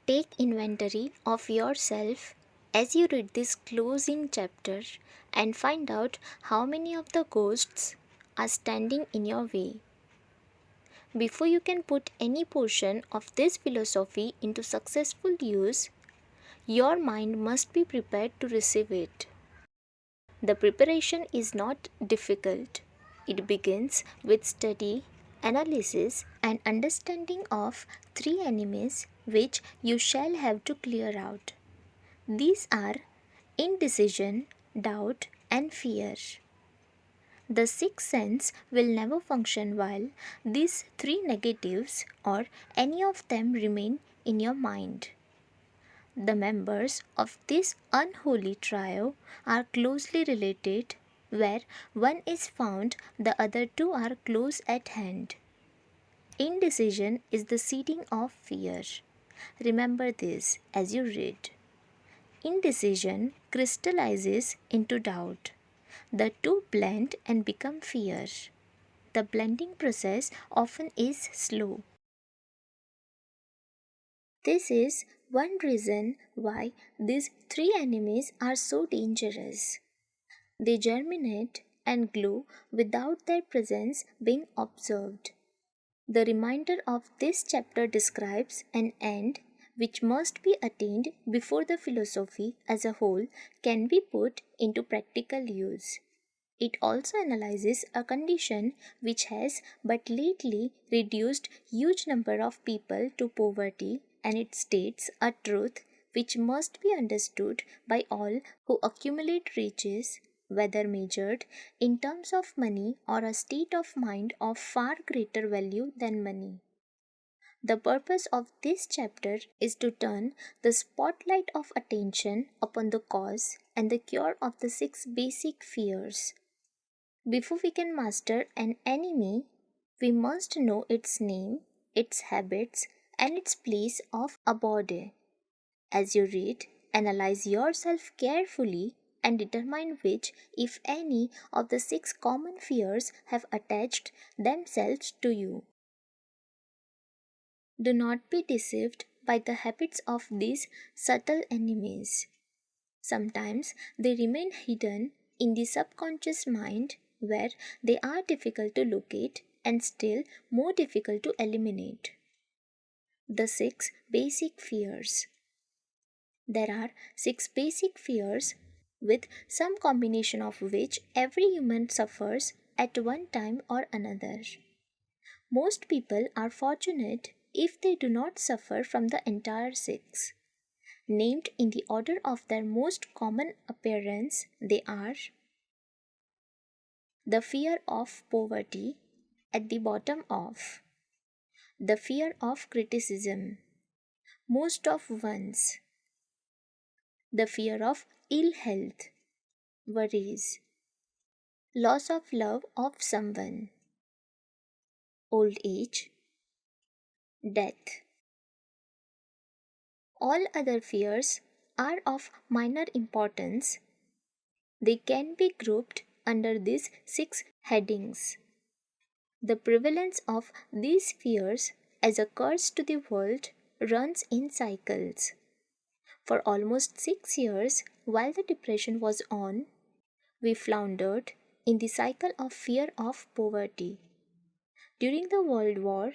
Take inventory of yourself as you read this closing chapter and find out how many of the ghosts are standing in your way. Before you can put any portion of this philosophy into successful use, your mind must be prepared to receive it. The preparation is not difficult. It begins with study, analysis, and understanding of three enemies which you shall have to clear out. These are indecision, doubt, and fear. The sixth sense will never function while these three negatives or any of them remain in your mind. The members of this unholy trio are closely related. Where one is found, the other two are close at hand. Indecision is the seeding of fear. Remember this as you read. Indecision crystallizes into doubt. The two blend and become fear. The blending process often is slow. This is one reason why these three enemies are so dangerous. They germinate and glow without their presence being observed. The remainder of this chapter describes an end which must be attained before the philosophy as a whole can be put into practical use. It also analyzes a condition which has but lately reduced huge number of people to poverty, and it states a truth which must be understood by all who accumulate riches, whether measured in terms of money or a state of mind of far greater value than money. The purpose of this chapter is to turn the spotlight of attention upon the cause and the cure of the six basic fears. Before we can master an enemy, we must know its name, its habits, and its place of abode. As you read, analyze yourself carefully and determine which, if any, of the six common fears have attached themselves to you. Do not be deceived by the habits of these subtle enemies. Sometimes they remain hidden in the subconscious mind where they are difficult to locate and still more difficult to eliminate. The six basic fears. There are six basic fears with some combination of which every human suffers at one time or another. Most people are fortunate if they do not suffer from the entire six. Named in the order of their most common appearance, they are the fear of poverty at the bottom of, the fear of criticism, most of ones, the fear of ill health, worries, loss of love of someone, old age, death. All other fears are of minor importance. They can be grouped under these six headings. The prevalence of these fears as a curse to the world runs in cycles. For almost 6 years, while the depression was on, we floundered in the cycle of fear of poverty. During the World War,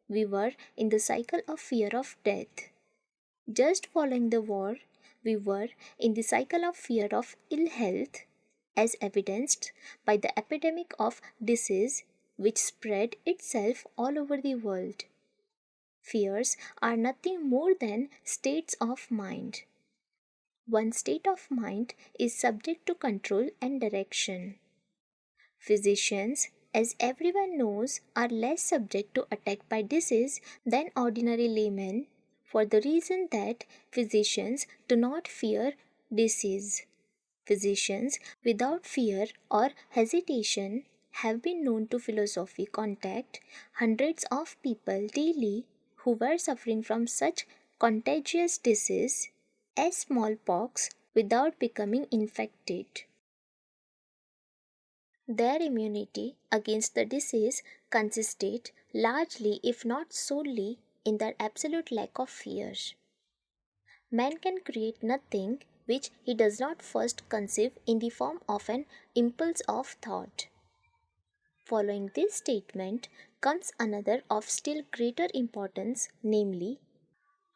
we were in the cycle of fear of death. Just following the war, we were in the cycle of fear of ill health, as evidenced by the epidemic of disease which spread itself all over the world. Fears are nothing more than states of mind. One state of mind is subject to control and direction. Physicians, as everyone knows, are less subject to attack by disease than ordinary laymen, for the reason that physicians do not fear disease. Physicians without fear or hesitation have been known to philosophy contact hundreds of people daily who were suffering from such contagious disease as smallpox without becoming infected. Their immunity against the disease consisted largely, if not solely, in their absolute lack of fear. Man can create nothing which he does not first conceive in the form of an impulse of thought. Following this statement comes another of still greater importance, namely,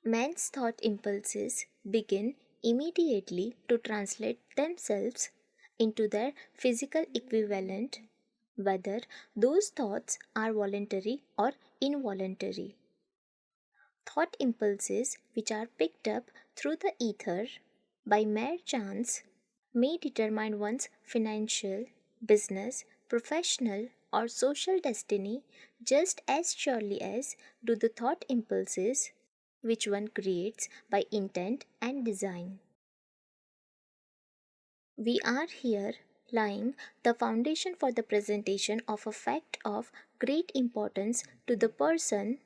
man's thought impulses begin immediately to translate themselves into their physical equivalent, whether those thoughts are voluntary or involuntary. Thought impulses, which are picked up through the ether by mere chance, may determine one's financial, business, professional, or social destiny just as surely as do the thought impulses which one creates by intent and design. We are here laying the foundation for the presentation of a fact of great importance to the person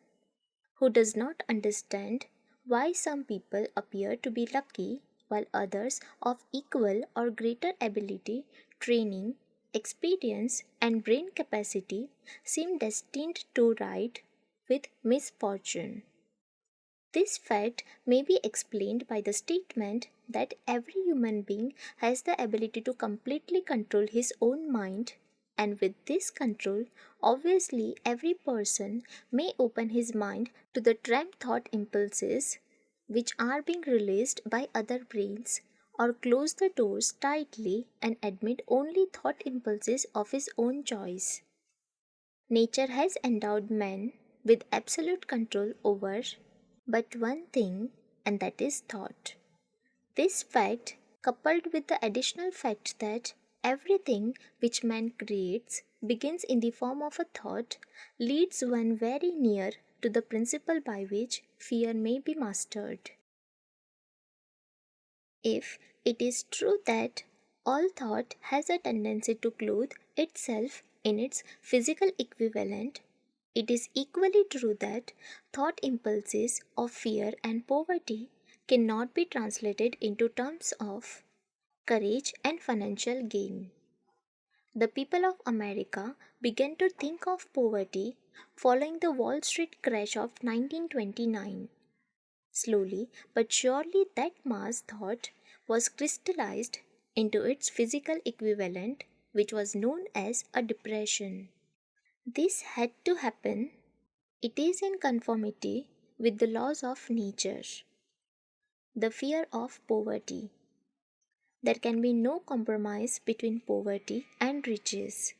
who does not understand why some people appear to be lucky while others of equal or greater ability, training, experience, and brain capacity seem destined to ride with misfortune. This fact may be explained by the statement that every human being has the ability to completely control his own mind, and with this control, obviously, every person may open his mind to the trapped thought impulses which are being released by other brains, or close the doors tightly and admit only thought impulses of his own choice. Nature has endowed man with absolute control over but one thing, and that is thought. This fact, coupled with the additional fact that everything which man creates begins in the form of a thought, leads one very near to the principle by which fear may be mastered. If it is true that all thought has a tendency to clothe itself in its physical equivalent, it is equally true that thought impulses of fear and poverty cannot be translated into terms of courage and financial gain. The people of America began to think of poverty following the Wall Street crash of 1929. Slowly but surely, that mass thought was crystallized into its physical equivalent, which was known as a depression. This had to happen. It is in conformity with the laws of nature. The fear of poverty. There can be no compromise between poverty and riches.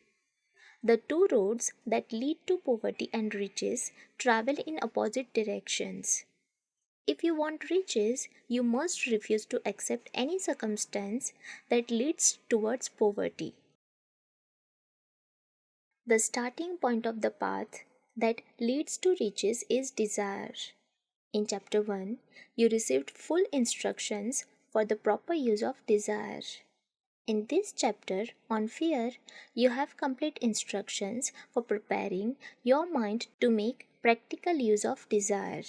The two roads that lead to poverty and riches travel in opposite directions. If you want riches, you must refuse to accept any circumstance that leads towards poverty. The starting point of the path that leads to riches is desire. In chapter 1, you received full instructions for the proper use of desire. In this chapter on fear, you have complete instructions for preparing your mind to make practical use of desire.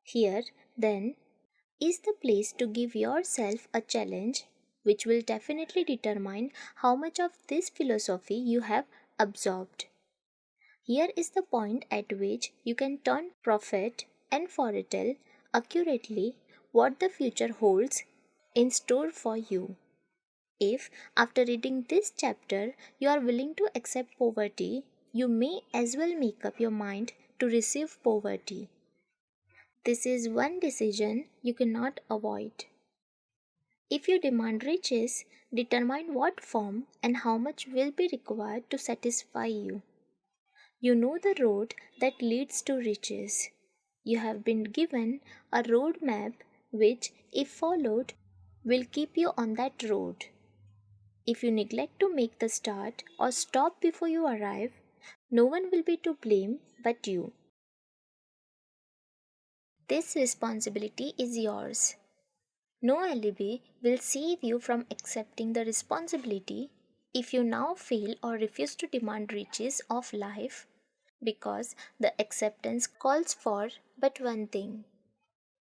Here, then, is the place to give yourself a challenge which will definitely determine how much of this philosophy you have absorbed. Here is the point at which you can turn prophet and foretell accurately what the future holds in store for you. If, after reading this chapter, you are willing to accept poverty, you may as well make up your mind to receive poverty. This is one decision you cannot avoid. If you demand riches, determine what form and how much will be required to satisfy you. You know the road that leads to riches. You have been given a road map which, if followed, will keep you on that road. If you neglect to make the start or stop before you arrive, no one will be to blame but you. This responsibility is yours. No alibi will save you from accepting the responsibility if you now fail or refuse to demand riches of life, because the acceptance calls for but one thing.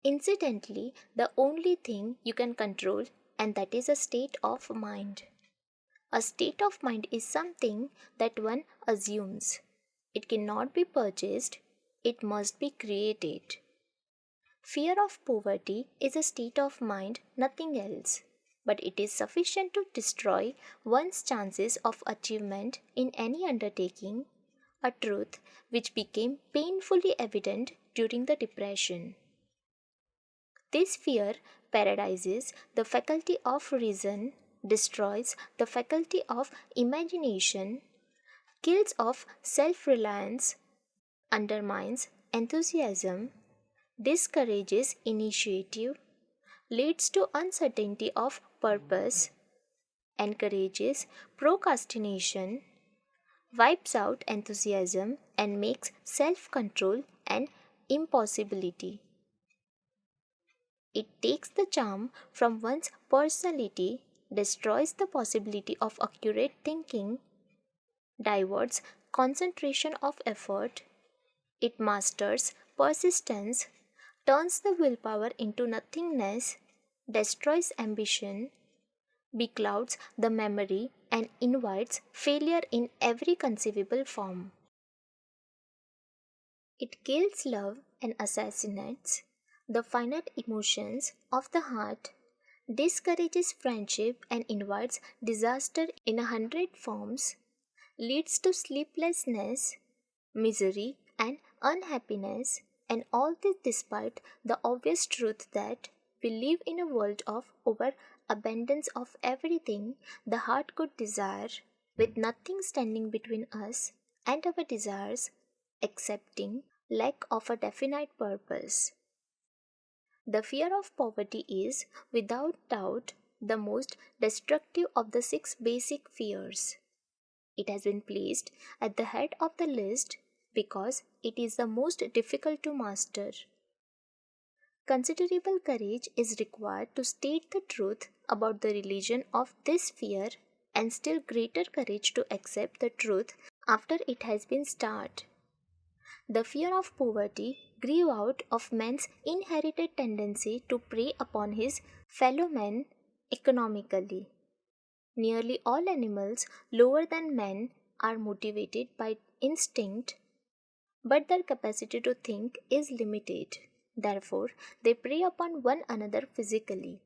Incidentally, the only thing you can control, and that is a state of mind. A state of mind is something that one assumes. It cannot be purchased, it must be created. Fear of poverty is a state of mind, nothing else, but it is sufficient to destroy one's chances of achievement in any undertaking, a truth which became painfully evident during the Depression. This fear paralyzes the faculty of reason, destroys the faculty of imagination, kills off self reliance, undermines enthusiasm, discourages initiative, leads to uncertainty of purpose, encourages procrastination, wipes out enthusiasm, and makes self control an impossibility. It takes the charm from one's personality, destroys the possibility of accurate thinking, diverts concentration of effort, it masters persistence, turns the willpower into nothingness, destroys ambition, beclouds the memory, and invites failure in every conceivable form. It kills love and assassinates the finite emotions of the heart, discourages friendship and invites disaster in 100 forms, leads to sleeplessness, misery, and unhappiness, and all this despite the obvious truth that we live in a world of overabundance of everything the heart could desire, with nothing standing between us and our desires excepting lack of a definite purpose. The fear of poverty is, without doubt, the most destructive of the 6 basic fears. It has been placed at the head of the list because it is the most difficult to master. Considerable courage is required to state the truth about the religion of this fear, and still greater courage to accept the truth after it has been started. The fear of poverty grew out of man's inherited tendency to prey upon his fellow men economically. Nearly all animals lower than men are motivated by instinct, but their capacity to think is limited. Therefore, they prey upon one another physically.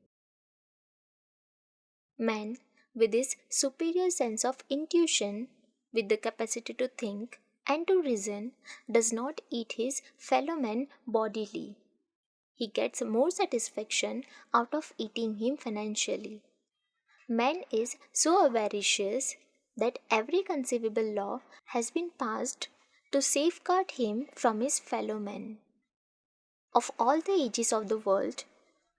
Man, with his superior sense of intuition, with the capacity to think and to reason, does not eat his fellow man bodily. He gets more satisfaction out of eating him financially. Man is so avaricious that every conceivable law has been passed to safeguard him from his fellow men. Of all the ages of the world,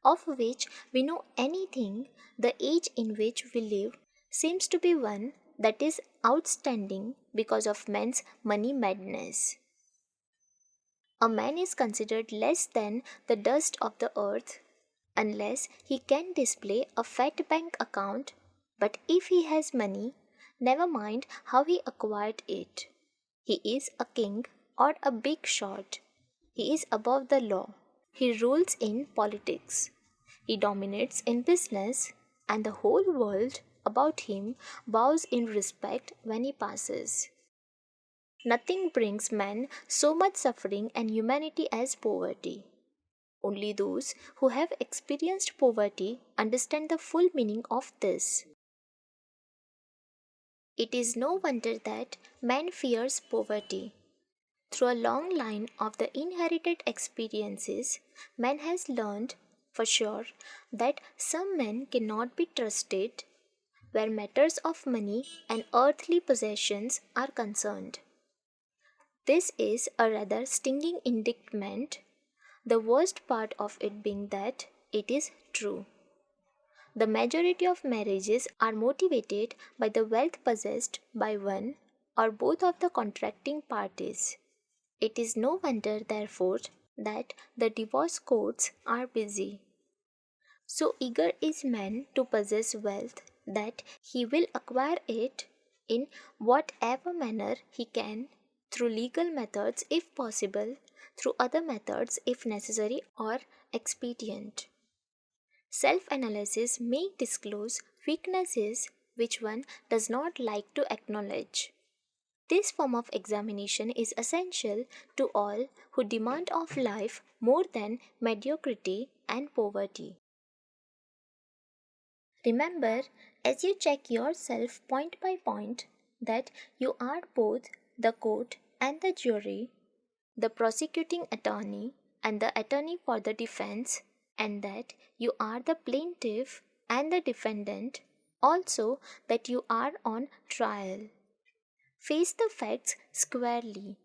of which we know anything, the age in which we live seems to be one that is outstanding because of men's money madness. A man is considered less than the dust of the earth unless he can display a fat bank account, but if he has money, never mind how he acquired it. He is a king or a big shot. He is above the law. He rules in politics. He dominates in business, and the whole world about him bows in respect when he passes. Nothing brings man so much suffering and humanity as poverty. Only those who have experienced poverty understand the full meaning of this. It is no wonder that man fears poverty. Through a long line of the inherited experiences, man has learned for sure that some men cannot be trusted where matters of money and earthly possessions are concerned. This is a rather stinging indictment, the worst part of it being that it is true. The majority of marriages are motivated by the wealth possessed by one or both of the contracting parties. It is no wonder, therefore, that the divorce courts are busy. So eager is man to possess wealth that he will acquire it in whatever manner he can, through legal methods if possible, through other methods if necessary or expedient. Self analysis may disclose weaknesses which one does not like to acknowledge. This form of examination is essential to all who demand of life more than mediocrity and poverty. Remember, as you check yourself point by point, that you are both the court and the jury, the prosecuting attorney and the attorney for the defense, and that you are the plaintiff and the defendant, also that you are on trial. Face the facts squarely.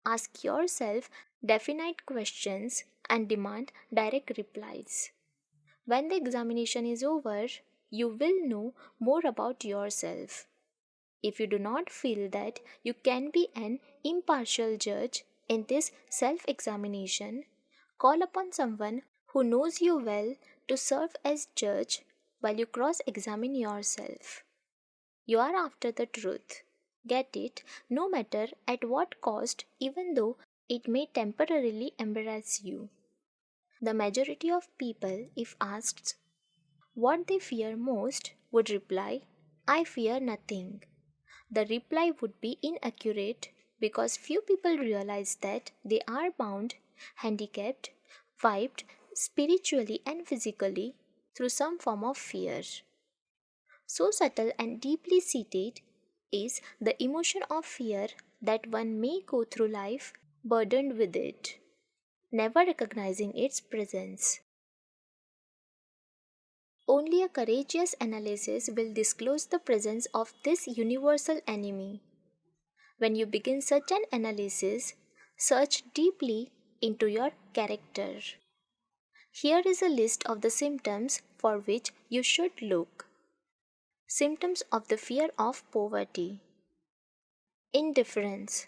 Ask yourself definite questions and demand direct replies. When the examination is over, you will know more about yourself. If you do not feel that you can be an impartial judge in this self examination, call upon someone who knows you well to serve as judge while you cross examine yourself. You are after the truth. Get it, no matter at what cost, even though it may temporarily embarrass you. The majority of people, if asked what they fear most, would reply, I fear nothing. The reply would be inaccurate because few people realize that they are bound, handicapped, wiped spiritually and physically through some form of fear. So subtle and deeply seated is the emotion of fear that one may go through life burdened with it, never recognizing its presence. Only a courageous analysis will disclose the presence of this universal enemy. When you begin such an analysis, search deeply into your character. Here is a list of the symptoms for which you should look. Symptoms of the fear of poverty. Indifference,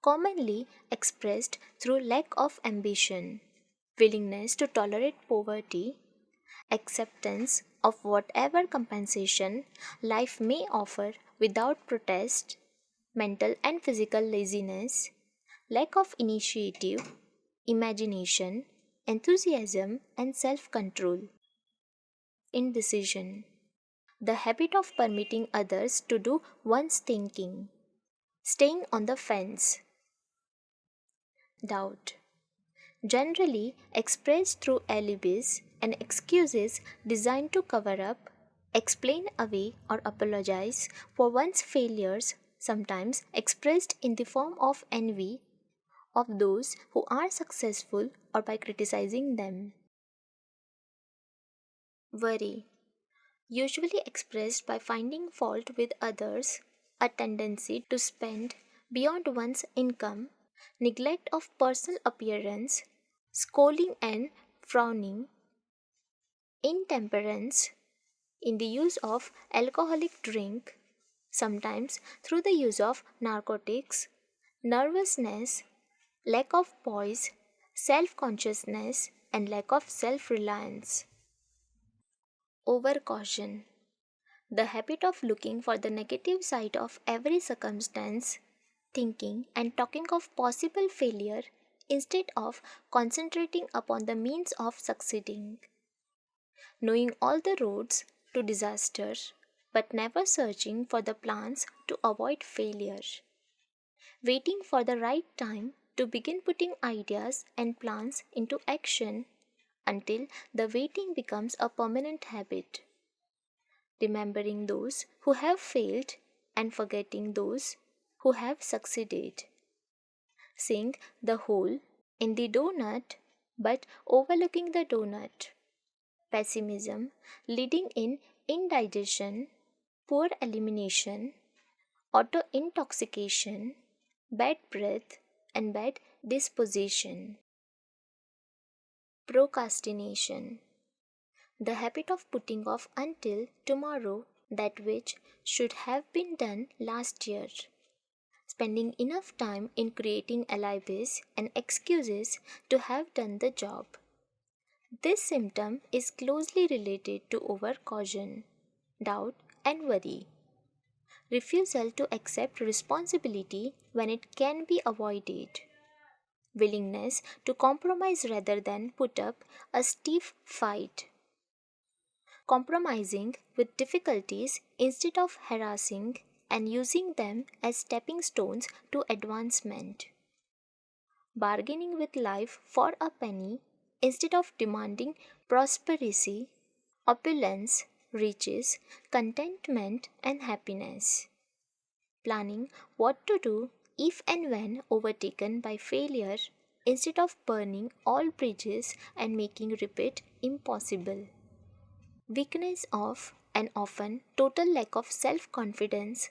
commonly expressed through lack of ambition, willingness to tolerate poverty, acceptance of whatever compensation life may offer without protest, mental and physical laziness, lack of initiative, imagination, enthusiasm, and self control. Indecision, the habit of permitting others to do one's thinking, staying on the fence. Doubt, generally expressed through alibis and excuses designed to cover up, explain away, or apologize for one's failures, sometimes expressed in the form of envy of those who are successful or by criticizing them. Worry, usually expressed by finding fault with others, a tendency to spend beyond one's income, neglect of personal appearance, scolding and frowning, intemperance in the use of alcoholic drink, sometimes through the use of narcotics, nervousness, lack of poise, self consciousness, and lack of self reliance. Overcaution, the habit of looking for the negative side of every circumstance, thinking and talking of possible failure instead of concentrating upon the means of succeeding. Knowing all the roads to disaster, but never searching for the plans to avoid failure. Waiting for the right time to begin putting ideas and plans into action until the waiting becomes a permanent habit. Remembering those who have failed and forgetting those who have succeeded. Seeing the hole in the donut but overlooking the donut. Pessimism leading in indigestion, poor elimination, auto intoxication, bad breath, and bad disposition. Procrastination, the habit of putting off until tomorrow that which should have been done last year. Spending enough time in creating alibis and excuses to have done the job. This symptom is closely related to overcaution, doubt, and worry. Refusal to accept responsibility when it can be avoided. Willingness to compromise rather than put up a stiff fight. Compromising with difficulties instead of harassing and using them as stepping stones to advancement. Bargaining with life for a penny instead of demanding prosperity, opulence, riches, contentment, and happiness. Planning what to do if and when overtaken by failure instead of burning all bridges and making repeat impossible. Weakness of and often total lack of self confidence,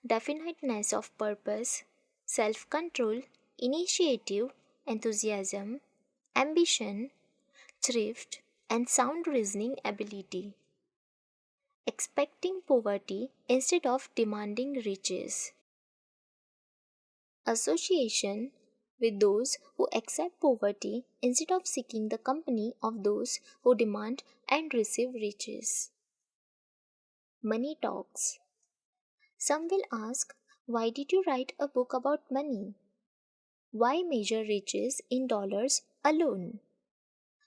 definiteness of purpose, self control, initiative, enthusiasm, ambition, thrift, and sound reasoning ability. Expecting poverty instead of demanding riches. Association with those who accept poverty instead of seeking the company of those who demand and receive riches. Money talks. Some will ask, why did you write a book about money? Why measure riches in dollars alone?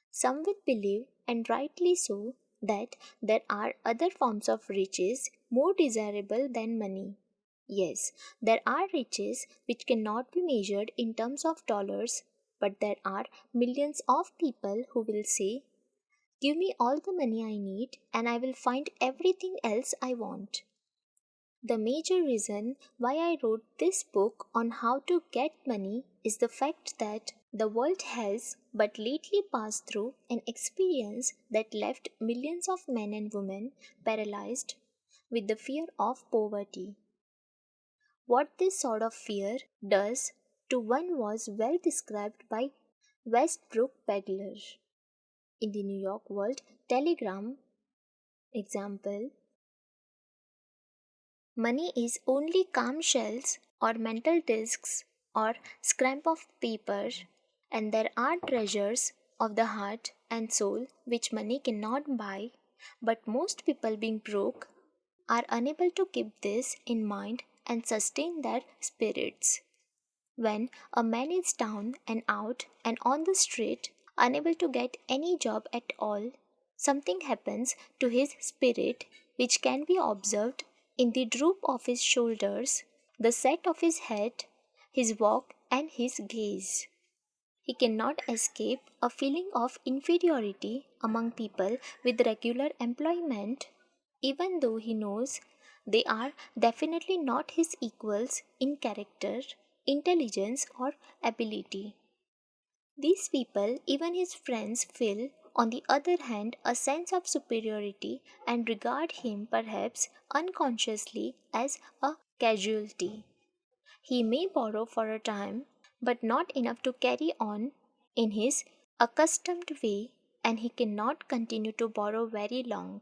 Some will believe, and rightly so, that there are other forms of riches more desirable than money. Yes, there are riches which cannot be measured in terms of dollars, but there are millions of people who will say, give me all the money I need and I will find everything else I want. The major reason why I wrote this book on how to get money is the fact that the world has but lately passed through an experience that left millions of men and women paralyzed with the fear of poverty. What this sort of fear does to one was well described by Westbrook Begler in the New York World Telegram. Example: money is only calm shells or mental discs or scrap of paper, and there are treasures of the heart and soul which money cannot buy, but most people, being broke, are unable to keep this in mind and sustain their spirits. When a man is down and out and on the street, unable to get any job at all, something happens to his spirit which can be observed in the droop of his shoulders, the set of his head, his walk, and his gaze. He cannot escape a feeling of inferiority among people with regular employment, even though he knows they are definitely not his equals in character, intelligence, or ability. These people, even his friends, feel, on the other hand, a sense of superiority and regard him, perhaps unconsciously, as a casualty. He may borrow for a time, but not enough to carry on in his accustomed way, and he cannot continue to borrow very long.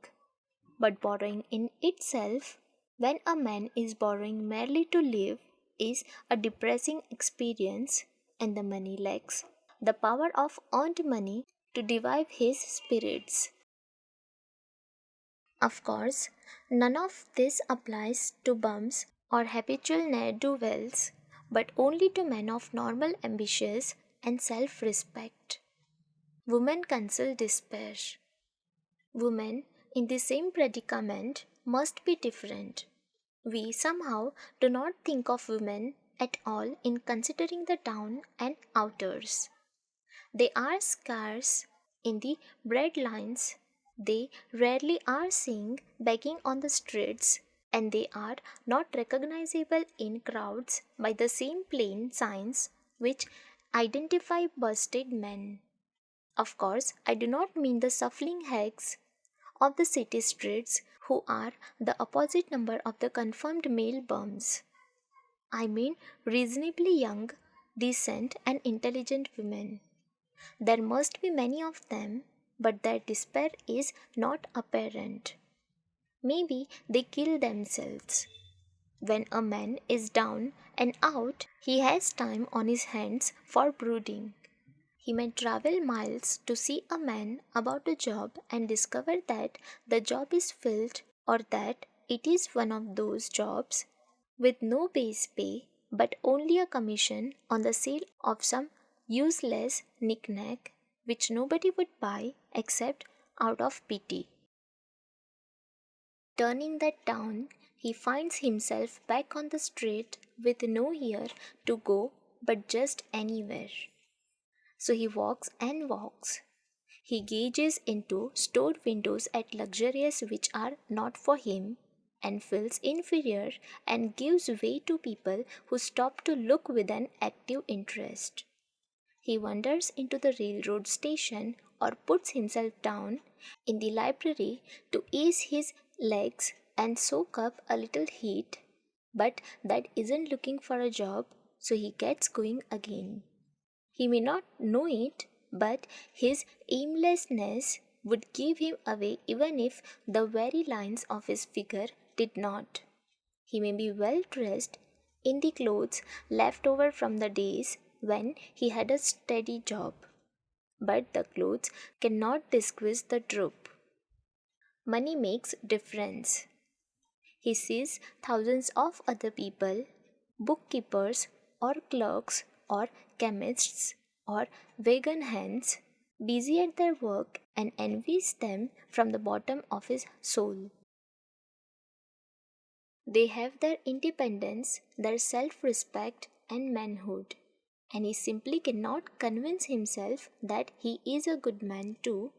But borrowing in itself, when a man is borrowing merely to live, is a depressing experience, and the money lacks the power of earned money to revive his spirits. Of course, none of this applies to bums or habitual ne'er-do-wells, but only to men of normal ambitions and self-respect. Women conceal despair. Women in the same predicament must be different. We somehow do not think of women at all in considering the down and outers. They are scarce in the bread lines. They rarely are seen begging on the streets, and they are not recognizable in crowds by the same plain signs which identify busted men. Of course, I do not mean the shuffling hags of the city streets who are the opposite number of the confirmed male bums. I mean reasonably young, decent, and intelligent women. There must be many of them, but their despair is not apparent. Maybe they kill themselves. When a man is down and out, he has time on his hands for brooding. He may travel miles to see a man about a job and discover that the job is filled, or that it is one of those jobs with no base pay but only a commission on the sale of some useless knick-knack which nobody would buy except out of pity. Turning that down, He finds himself back on the street with nowhere to go but just anywhere. So he walks and walks. He gazes into store windows at luxuries which are not for him and feels inferior and gives way to people who stop to look with an active interest. He wanders into the railroad station or puts himself down in the library to ease his legs and soak up a little heat, but that isn't looking for a job, so he gets going again. He may not know it, but his aimlessness would give him away even if the very lines of his figure did not. He may be well dressed in the clothes left over from the days when he had a steady job, but the clothes cannot disguise the droop. Money makes difference. He sees thousands of other people, bookkeepers or clerks or chemists or vegan hands, busy at their work and envies them from the bottom of his soul. They have their independence, their self respect, and manhood, and he simply cannot convince himself that he is a good man too,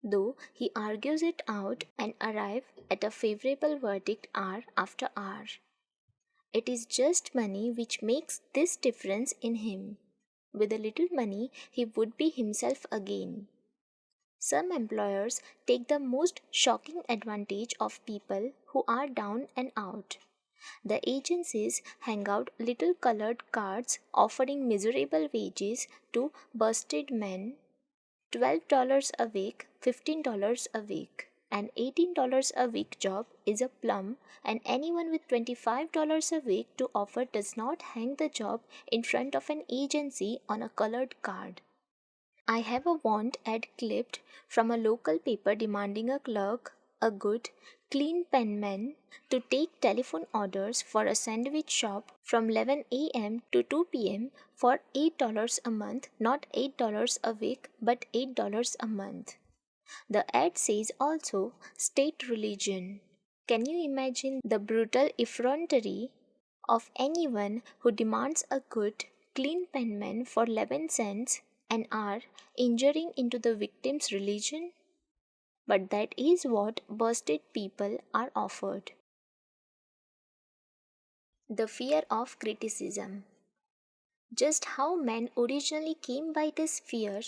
though he argues it out and arrives at a favorable verdict hour after hour. It is just money which makes this difference in him. With a little money, he would be himself again. Some employers take the most shocking advantage of people who are down and out. The agencies hang out little colored cards offering miserable wages to busted men, $12 a week, $15 a week. An $18 a week job is a plum, and anyone with $25 a week to offer does not hang the job in front of an agency on a colored card. I have a want ad clipped from a local paper demanding a clerk, a good, clean penman, to take telephone orders for a sandwich shop from 11 a.m. to 2 p.m. for $8 a month, not $8 a week, but $8 a month. The ad says also state religion. Can you imagine the brutal effrontery of anyone who demands a good, clean penman for 11 cents an hour, injuring into the victim's religion? But that is what busted people are offered. The fear of criticism. Just how man originally came by this fear,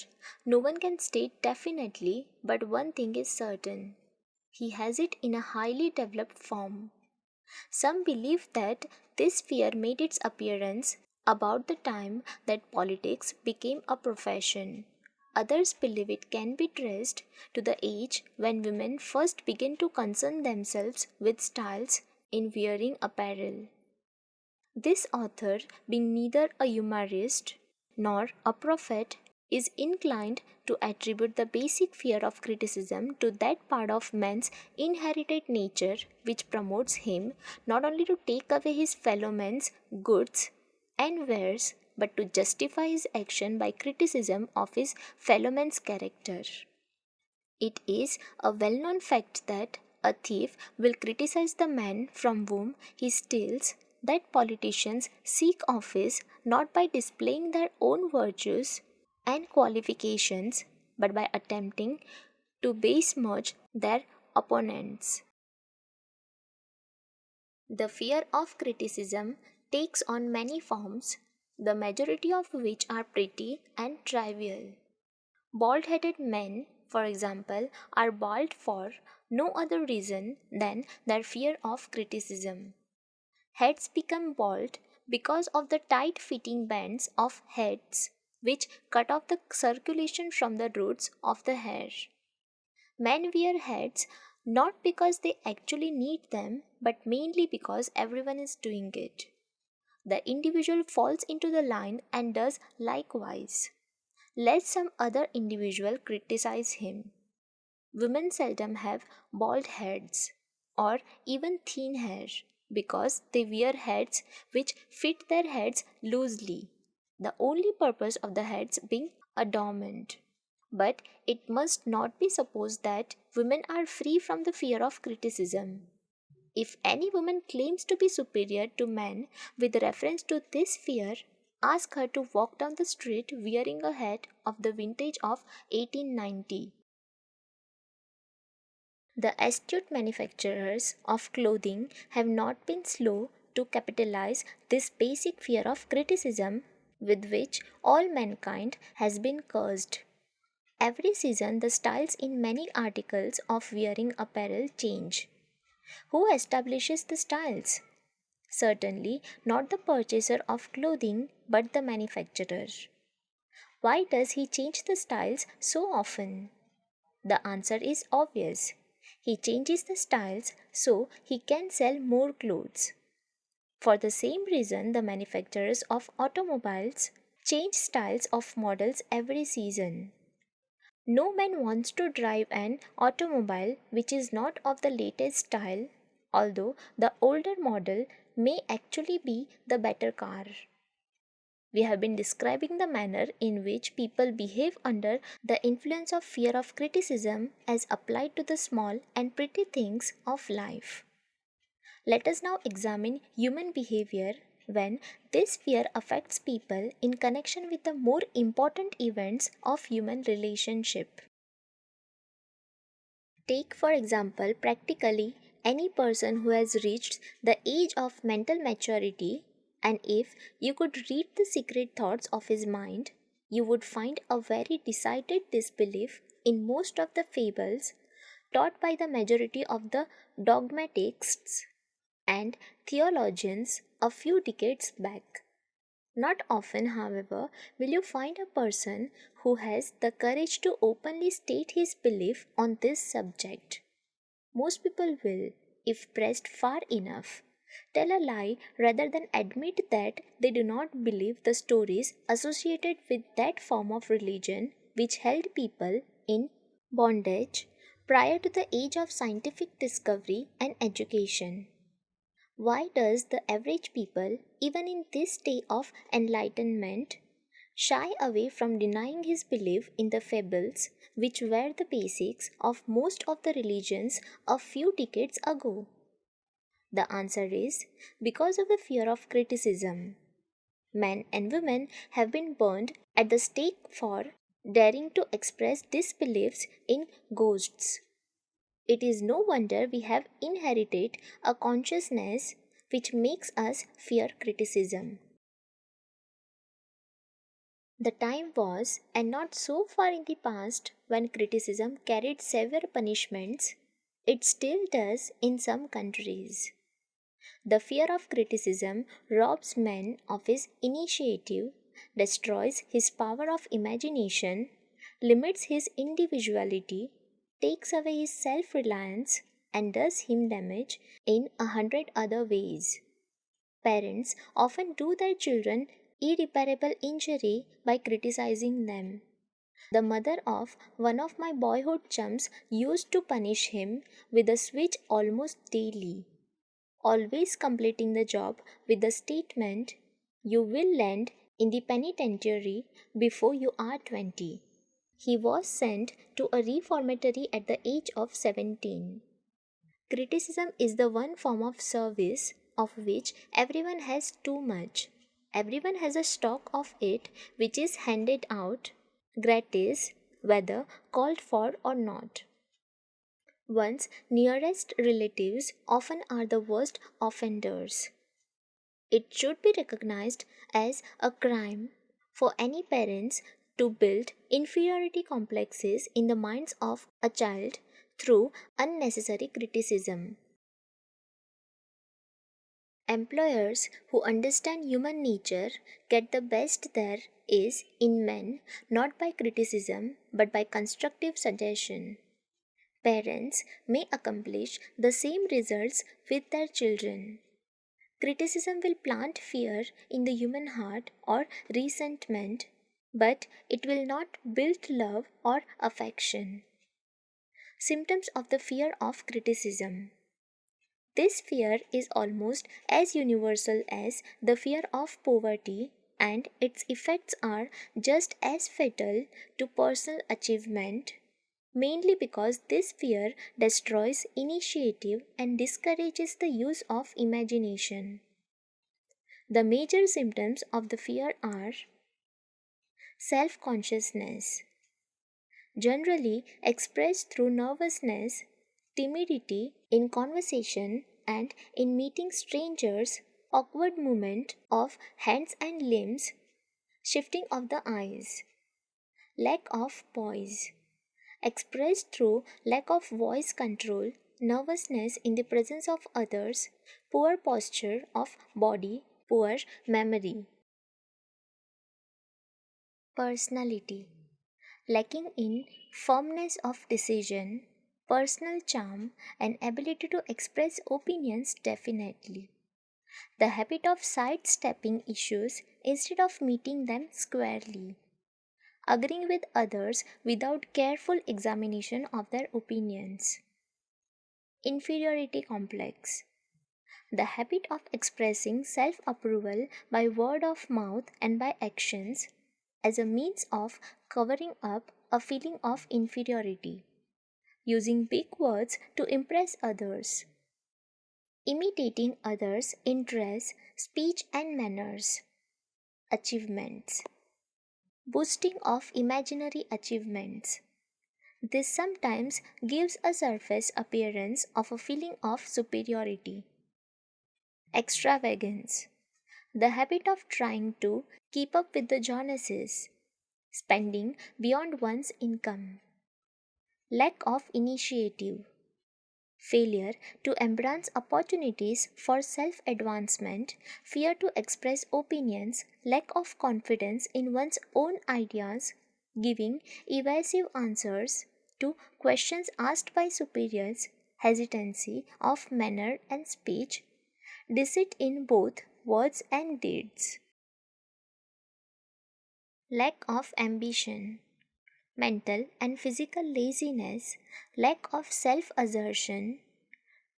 no one can state definitely, but one thing is certain. He has it in a highly developed form. Some believe that this fear made its appearance about the time that politics became a profession. Others believe it can be traced to the age when women first began to concern themselves with styles in wearing apparel. This author, being neither a humorist nor a prophet, is inclined to attribute the basic fear of criticism to that part of man's inherited nature which promotes him not only to take away his fellow man's goods and wares, but to justify his action by criticism of his fellow man's character. It is a well known fact that a thief will criticize the man from whom he steals, that politicians seek office not by displaying their own virtues and qualifications, but by attempting to besmirch their opponents. The fear of criticism takes on many forms, the majority of which are petty and trivial. Bald headed men, for example, are bald for no other reason than their fear of criticism. Heads become bald because of the tight fitting bands of heads which cut off the circulation from the roots of the hair. Men wear hats not because they actually need them, but mainly because everyone is doing it. The individual falls into the line and does likewise. Let some other individual criticize him. Women seldom have bald heads or even thin hair because they wear hats which fit their heads loosely, the only purpose of the hats being adornment. But it must not be supposed that women are free from the fear of criticism. If any woman claims to be superior to men with reference to this fear, ask her to walk down the street wearing a hat of the vintage of 1890. The astute manufacturers of clothing have not been slow to capitalize this basic fear of criticism with which all mankind has been cursed. Every season, the styles in many articles of wearing apparel change. Who establishes the styles? Certainly not the purchaser of clothing, but the manufacturer. Why does he change the styles so often? The answer is obvious. He changes the styles so he can sell more clothes. For the same reason, the manufacturers of automobiles change styles of models every season. No man wants to drive an automobile which is not of the latest style, although the older model may actually be the better car. We have been describing the manner in which people behave under the influence of fear of criticism as applied to the small and pretty things of life. Let us now examine human behavior when this fear affects people in connection with the more important events of human relationship. Take, for example, practically any person who has reached the age of mental maturity, and if you could read the secret thoughts of his mind, you would find a very decided disbelief in most of the fables taught by the majority of the dogmatists and theologians a few decades back. Not often, however, will you find a person who has the courage to openly state his belief on this subject. Most people will, if pressed far enough, tell a lie rather than admit that they do not believe the stories associated with that form of religion which held people in bondage prior to the age of scientific discovery and education. Why does the average people, even in this state of enlightenment, shy away from denying his belief in the fables which were the basics of most of the religions a few decades ago? The answer is because of the fear of criticism. Men and women have been burned at the stake for daring to express disbeliefs in ghosts. It is no wonder we have inherited a consciousness which makes us fear criticism. The time was, and not so far in the past, when criticism carried severe punishments. It still does in some countries. The fear of criticism robs man of his initiative, destroys his power of imagination, limits his individuality, takes away his self reliance, and does him damage in 100 other ways. Parents often do their children irreparable injury by criticizing them. The mother of one of my boyhood chums used to punish him with a switch almost daily, always completing the job with the statement, "You will land in the penitentiary before you are 20." He was sent to a reformatory at the age of 17. Criticism is the one form of service of which everyone has too much. Everyone has a stock of it which is handed out gratis, whether called for or not. One's nearest relatives often are the worst offenders. It should be recognized as a crime for any parents to build inferiority complexes in the minds of a child through unnecessary criticism. Employers who understand human nature get the best there is in men not by criticism but by constructive suggestion. Parents may accomplish the same results with their children. Criticism will plant fear in the human heart or resentment, but it will not build love or affection. Symptoms of the fear of criticism. This fear is almost as universal as the fear of poverty, and its effects are just as fatal to personal achievement mainly because this fear destroys initiative and discourages the use of imagination. The major symptoms of the fear are self consciousness, generally expressed through nervousness, timidity in conversation and in meeting strangers, awkward movement of hands and limbs, shifting of the eyes, lack of poise, expressed through lack of voice control, nervousness in the presence of others, poor posture of body, poor memory. Personality lacking in firmness of decision, personal charm, and ability to express opinions definitely. The habit of sidestepping issues instead of meeting them squarely. Agreeing with others without careful examination of their opinions. Inferiority complex. The habit of expressing self approval by word of mouth and by actions as a means of covering up a feeling of inferiority. Using big words to impress others. Imitating others in dress, speech, and manners. Achievements. Boasting of imaginary achievements. This sometimes gives a surface appearance of a feeling of superiority. Extravagance. The habit of trying to keep up with the Joneses, spending beyond one's income. Lack of initiative. Failure to embrace opportunities for self advancement, fear to express opinions, lack of confidence in one's own ideas, giving evasive answers to questions asked by superiors, hesitancy of manner and speech, deceit in both words and deeds. Lack of ambition, mental and physical laziness, lack of self assertion,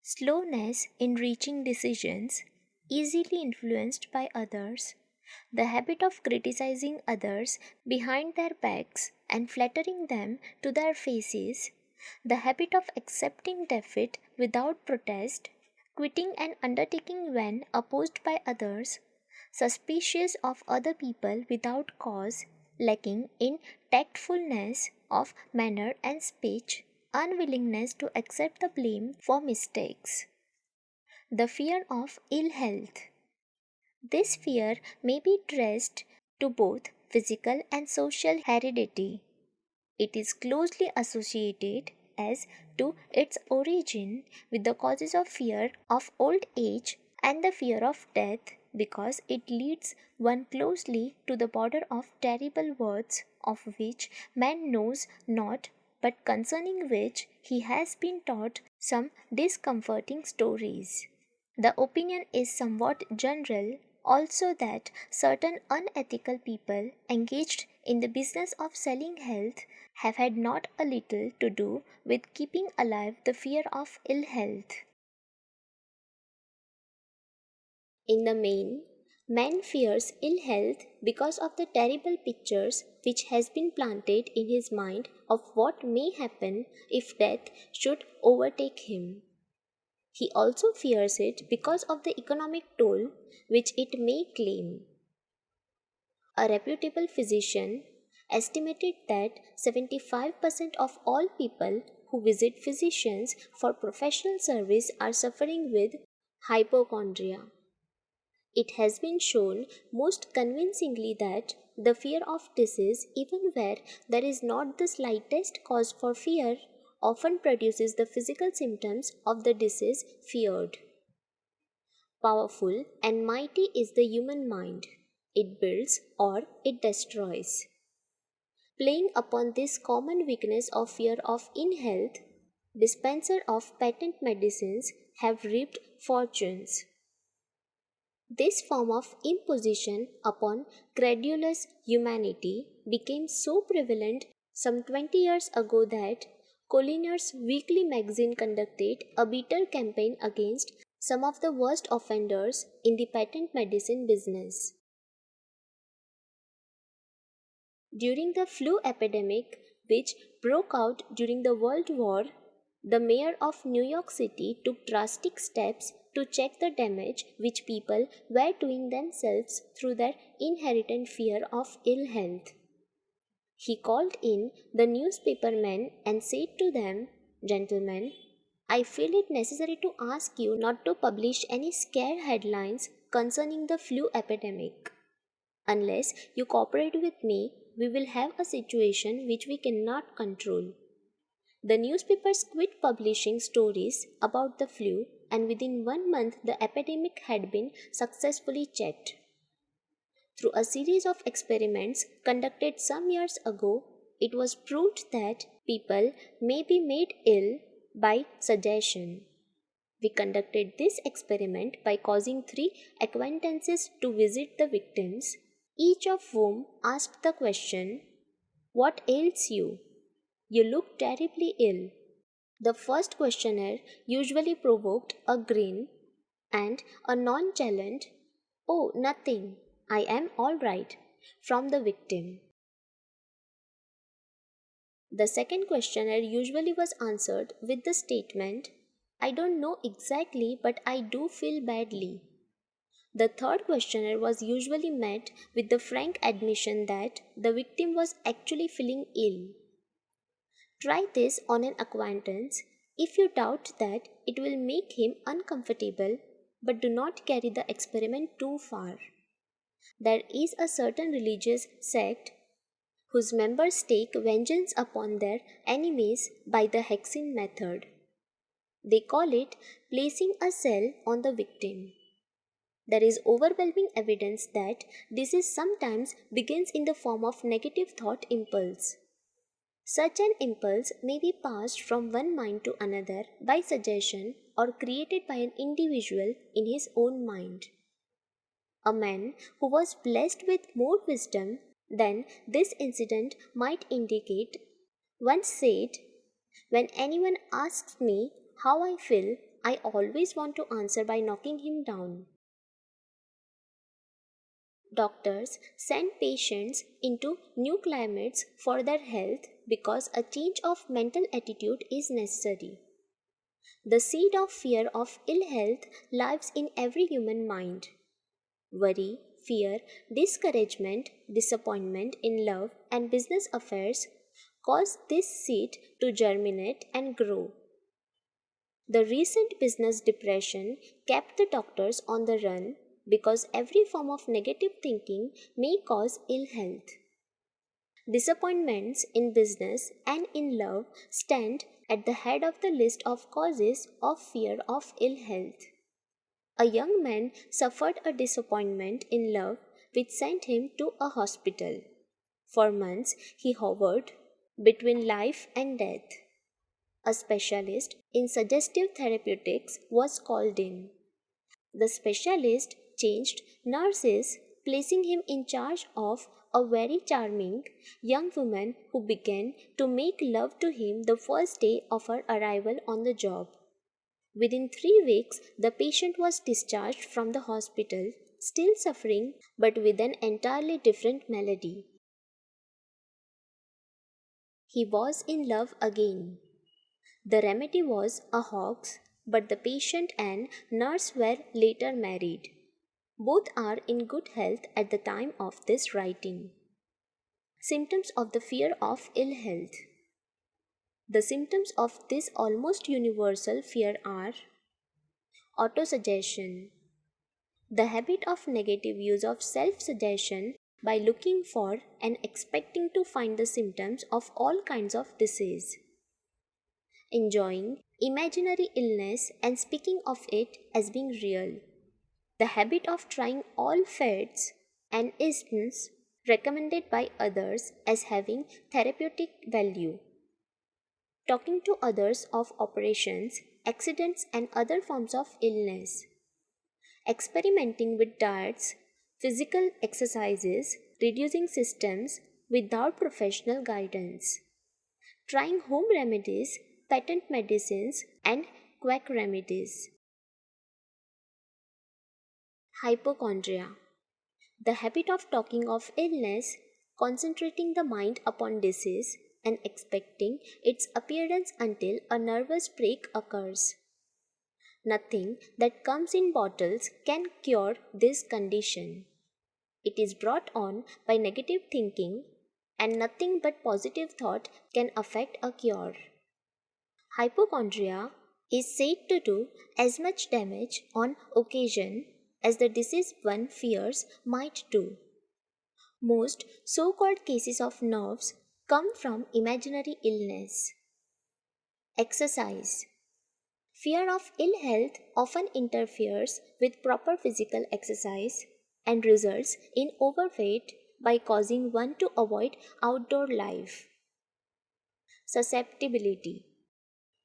slowness in reaching decisions, easily influenced by others, the habit of criticizing others behind their backs and flattering them to their faces, the habit of accepting defeat without protest, quitting an undertaking when opposed by others, suspicious of other people without cause, lacking in tactfulness of manner and speech, unwillingness to accept the blame for mistakes. The fear of ill health. This fear may be traced to both physical and social heredity. It is closely associated as to its origin with the causes of fear of old age and the fear of death because it leads one closely to the border of terrible words of which man knows not but concerning which he has been taught some discomforting stories. The opinion is somewhat general also that certain unethical people engaged in the business of selling health have had not a little to do with keeping alive the fear of ill health. In the main, man fears ill health because of the terrible pictures which has been planted in his mind of what may happen if death should overtake him. He also fears it because of the economic toll which it may claim. A reputable physician estimated that 75% of all people who visit physicians for professional service are suffering with hypochondria. It has been shown most convincingly that the fear of disease, even where there is not the slightest cause for fear, often produces the physical symptoms of the disease feared. Powerful and mighty is the human mind. It builds or it destroys. Playing upon this common weakness of fear of ill health, dispensers of patent medicines have reaped fortunes. This form of imposition upon credulous humanity became so prevalent some 20 years ago that Collier's weekly magazine conducted a bitter campaign against some of the worst offenders in the patent medicine business. During the flu epidemic, which broke out during the World War, the mayor of New York City took drastic steps to check the damage which people were doing themselves through their inherent fear of ill health. He called in the newspapermen and said to them, "Gentlemen, I feel it necessary to ask you not to publish any scare headlines concerning the flu epidemic. Unless you cooperate with me, we will have a situation which we cannot control." The newspapers quit publishing stories about the flu, and within 1 month the epidemic had been successfully checked. Through a series of experiments conducted some years ago, it was proved that people may be made ill by suggestion. We conducted this experiment by causing 3 acquaintances to visit the victims, each of whom asked the question, "What ails you? You look terribly ill." The first questionnaire usually provoked a grin and a nonchalant, "Oh, nothing, I am all right," from the victim. The second questionnaire usually was answered with the statement, "I don't know exactly, but I do feel badly." The third questionnaire was usually met with the frank admission that the victim was actually feeling ill. Try this on an acquaintance. If you doubt that, it will make him uncomfortable, but do not carry the experiment too far. There is a certain religious sect whose members take vengeance upon their enemies by the hexing method. They call it placing a cell on the victim. There is overwhelming evidence that this is sometimes begins in the form of negative thought impulse. Such an impulse may be passed from one mind to another by suggestion or created by an individual in his own mind. A man who was blessed with more wisdom than this incident might indicate once said, "When anyone asks me how I feel, I always want to answer by knocking him down." Doctors send patients into new climates for their health because a change of mental attitude is necessary. The seed of fear of ill health lives in every human mind. Worry, fear, discouragement, disappointment in love and business affairs cause this seed to germinate and grow. The recent business depression kept the doctors on the run because every form of negative thinking may cause ill health. Disappointments in business and in love stand at the head of the list of causes of fear of ill health. A young man suffered a disappointment in love which sent him to a hospital. For months he hovered between life and death. A specialist in suggestive therapeutics was called in. The specialist changed nurses, placing him in charge of a very charming young woman who began to make love to him the first day of her arrival on the job. Within 3 weeks, the patient was discharged from the hospital, still suffering but with an entirely different malady. He was in love again. The remedy was a hoax, but the patient and nurse were later married. Both are in good health at the time of this writing. Symptoms of the fear of ill health. The symptoms of this almost universal fear are autosuggestion, the habit of negative use of self-suggestion by looking for and expecting to find the symptoms of all kinds of disease. Enjoying imaginary illness and speaking of it as being real. The habit of trying all fads and isms recommended by others as having therapeutic value. Talking to others of operations, accidents, and other forms of illness. Experimenting with diets, physical exercises, reducing systems without professional guidance. Trying home remedies, patent medicines, and quack remedies. Hypochondria. The habit of talking of illness, concentrating the mind upon disease, and expecting its appearance until a nervous break occurs. Nothing that comes in bottles can cure this condition. It is brought on by negative thinking, and nothing but positive thought can affect a cure. Hypochondria is said to do as much damage on occasion as the disease one fears might do. Most so called cases of nerves come from imaginary illness. Exercise. Fear of ill health often interferes with proper physical exercise and results in overweight by causing one to avoid outdoor life. Susceptibility.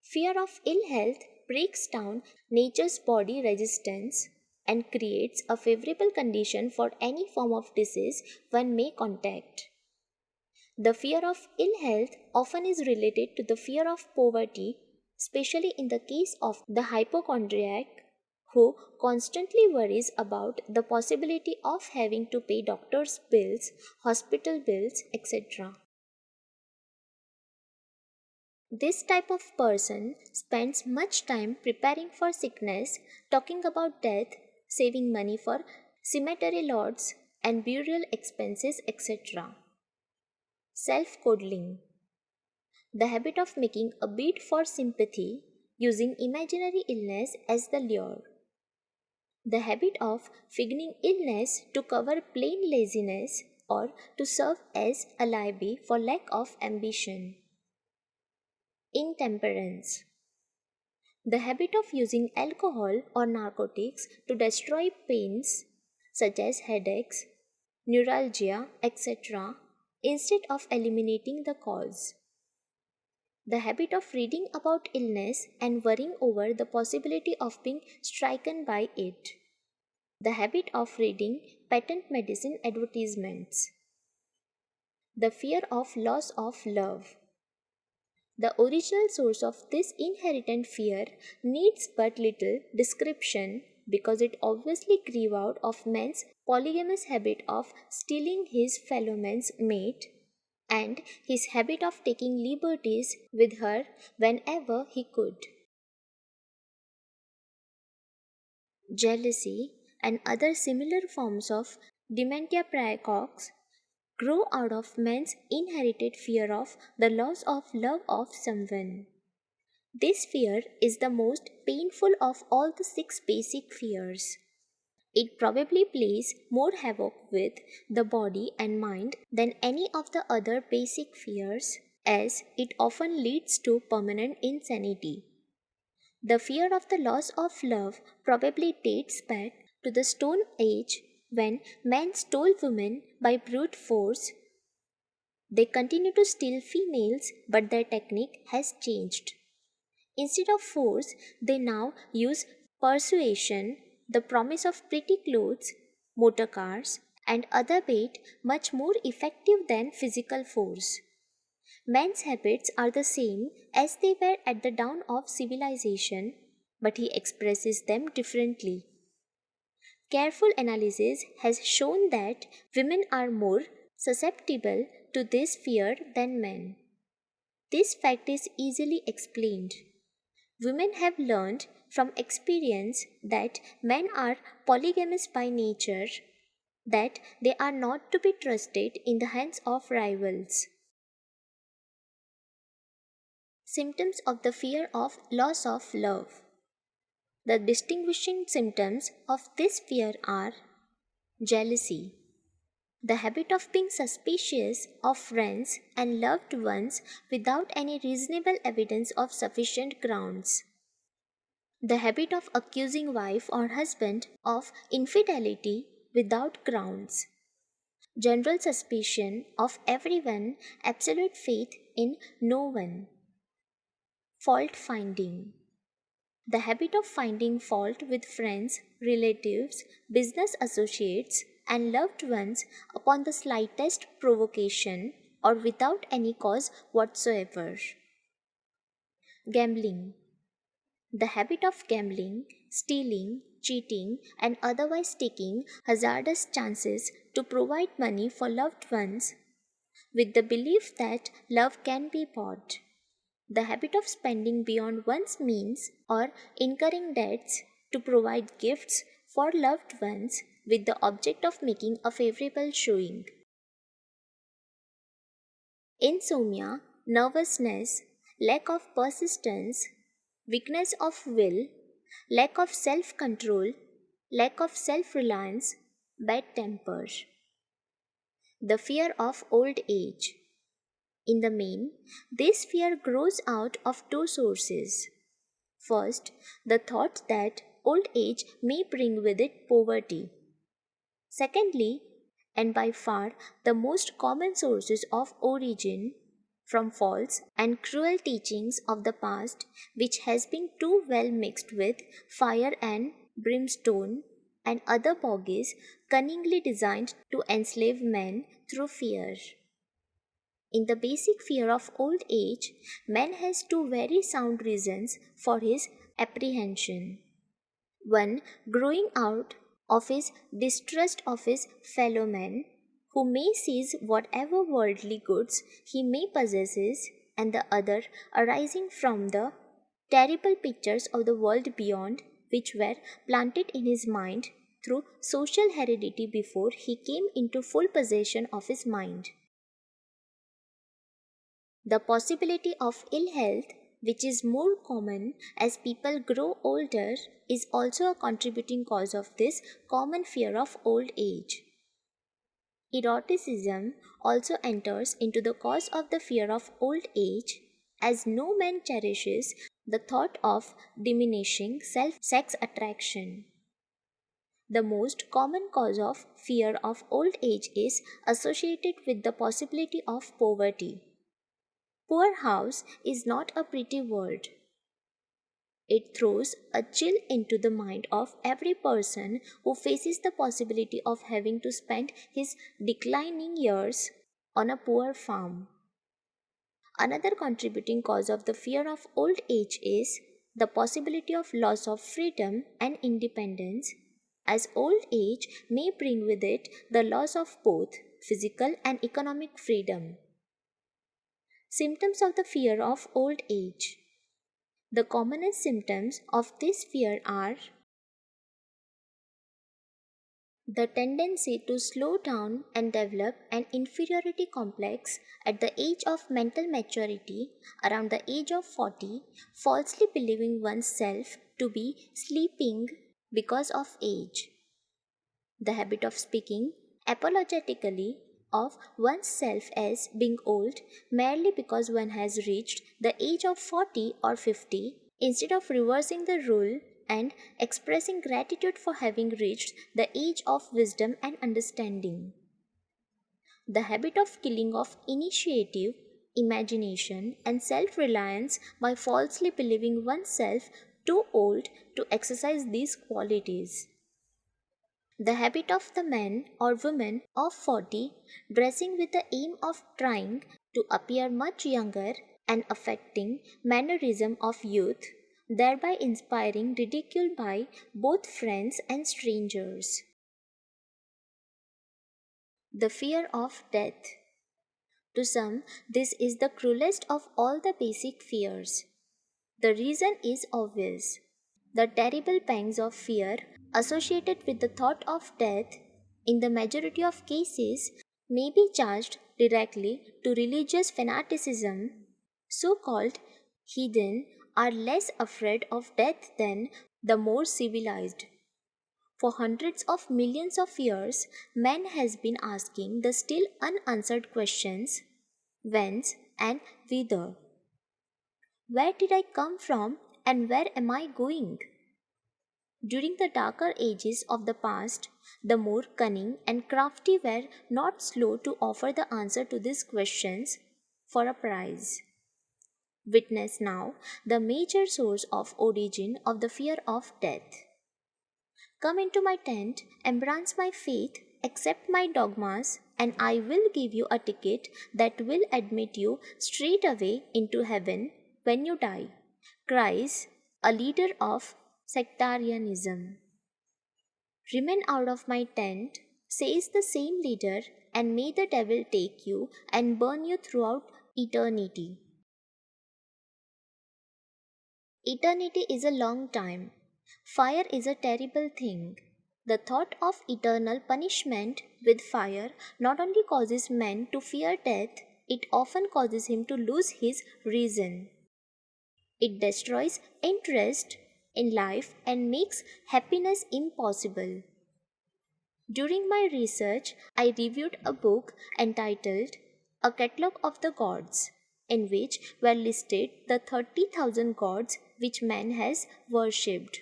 Fear of ill health breaks down nature's body resistance and creates a favorable condition for any form of disease one may contract. The fear of ill health often is related to the fear of poverty, especially in the case of the hypochondriac who constantly worries about the possibility of having to pay doctor's bills, hospital bills, etc. This type of person spends much time preparing for sickness, talking about death, saving money for cemetery lots and burial expenses, etc. Self-coddling. The habit of making a bid for sympathy using imaginary illness as the lure. The habit of feigning illness to cover plain laziness or to serve as alibi for lack of ambition. Intemperance. The habit of using alcohol or narcotics to destroy pains such as headaches, neuralgia, etc., instead of eliminating the cause. The habit of reading about illness and worrying over the possibility of being stricken by it. The habit of reading patent medicine advertisements. The fear of loss of love. The original source of this inherent fear needs but little description because it obviously grew out of man's polygamous habit of stealing his fellow man's mate and his habit of taking liberties with her whenever he could. Jealousy and other similar forms of dementia praecox grow out of man's inherited fear of the loss of love of someone. This fear is the most painful of all the 6 basic fears. It probably plays more havoc with the body and mind than any of the other basic fears, as it often leads to permanent insanity. The fear of the loss of love probably dates back to the Stone Age when men stole women by brute force. They continue to steal females, but their technique has changed. Instead of force, they now use persuasion, the promise of pretty clothes, motor cars, and other bait much more effective than physical force. Man's habits are the same as they were at the dawn of civilization, but he expresses them differently. Careful analysis has shown that women are more susceptible to this fear than men. This fact is easily explained. Women have learned from experience that men are polygamous by nature, that they are not to be trusted in the hands of rivals. Symptoms of the fear of loss of love. The distinguishing symptoms of this fear are jealousy, the habit of being suspicious of friends and loved ones without any reasonable evidence of sufficient grounds. The habit of accusing wife or husband of infidelity without grounds. General suspicion of everyone, absolute faith in no one. Fault finding. The habit of finding fault with friends, relatives, business associates, and loved ones upon the slightest provocation or without any cause whatsoever. Gambling. The habit of gambling, stealing, cheating, and otherwise taking hazardous chances to provide money for loved ones with the belief that love can be bought. The habit of spending beyond one's means or incurring debts to provide gifts for loved ones with the object of making a favorable showing. Insomnia, nervousness, lack of persistence, weakness of will, lack of self control, lack of self reliance, bad temper. The fear of old age. In the main, this fear grows out of two sources. First, the thought that old age may bring with it poverty. Secondly, and by far the most common sources of origin, from false and cruel teachings of the past, which has been too well mixed with fire and brimstone and other bogies cunningly designed to enslave men through fear. In the basic fear of old age, man has two very sound reasons for his apprehension. One, growing out of his distrust of his fellow men, who may seize whatever worldly goods he may possess, and the other arising from the terrible pictures of the world beyond, which were planted in his mind through social heredity before he came into full possession of his mind. The possibility of ill health, which is more common as people grow older, is also a contributing cause of this common fear of old age. Eroticism also enters into the cause of the fear of old age, as no man cherishes the thought of diminishing self sex attraction. The most common cause of fear of old age is associated with the possibility of poverty. Poor house is not a pretty word. It throws a chill into the mind of every person who faces the possibility of having to spend his declining years on a poor farm. Another contributing cause of the fear of old age is the possibility of loss of freedom and independence, as old age may bring with it the loss of both physical and economic freedom. Symptoms of the fear of old age. The commonest symptoms of this fear are the tendency to slow down and develop an inferiority complex at the age of mental maturity, around the age of 40, falsely believing oneself to be sleeping because of age. The habit of speaking apologetically of oneself as being old merely because one has reached the age of 40 or 50, instead of reversing the rule and expressing gratitude for having reached the age of wisdom and understanding. The habit of killing of initiative, imagination, and self reliance by falsely believing oneself too old to exercise these qualities. The habit of the man or woman of 40 dressing with the aim of trying to appear much younger and affecting mannerism of youth, thereby inspiring ridicule by both friends and strangers. The fear of death. To some, this is the cruelest of all the basic fears. The reason is obvious. The terrible pangs of fear associated with the thought of death, in the majority of cases, may be charged directly to religious fanaticism. So called heathen are less afraid of death than the more civilized. For hundreds of millions of years, man has been asking the still unanswered questions: whence and whither? Where did I come from and where am I going? During the darker ages of the past, the more cunning and crafty were not slow to offer the answer to these questions for a prize. Witness now the major source of origin of the fear of death. Come into my tent, embrace my faith, accept my dogmas, and I will give you a ticket that will admit you straight away into heaven when you die, cries a leader of sectarianism. Remain out of my tent, says the same leader, and may the devil take you and burn you throughout eternity. Eternity is a long time. Fire is a terrible thing. The thought of eternal punishment with fire not only causes man to fear death, it often causes him to lose his reason. It destroys interest in life and makes happiness impossible. During my research, I reviewed a book entitled A Catalogue of the Gods, in which were listed the 30,000 gods which man has worshipped.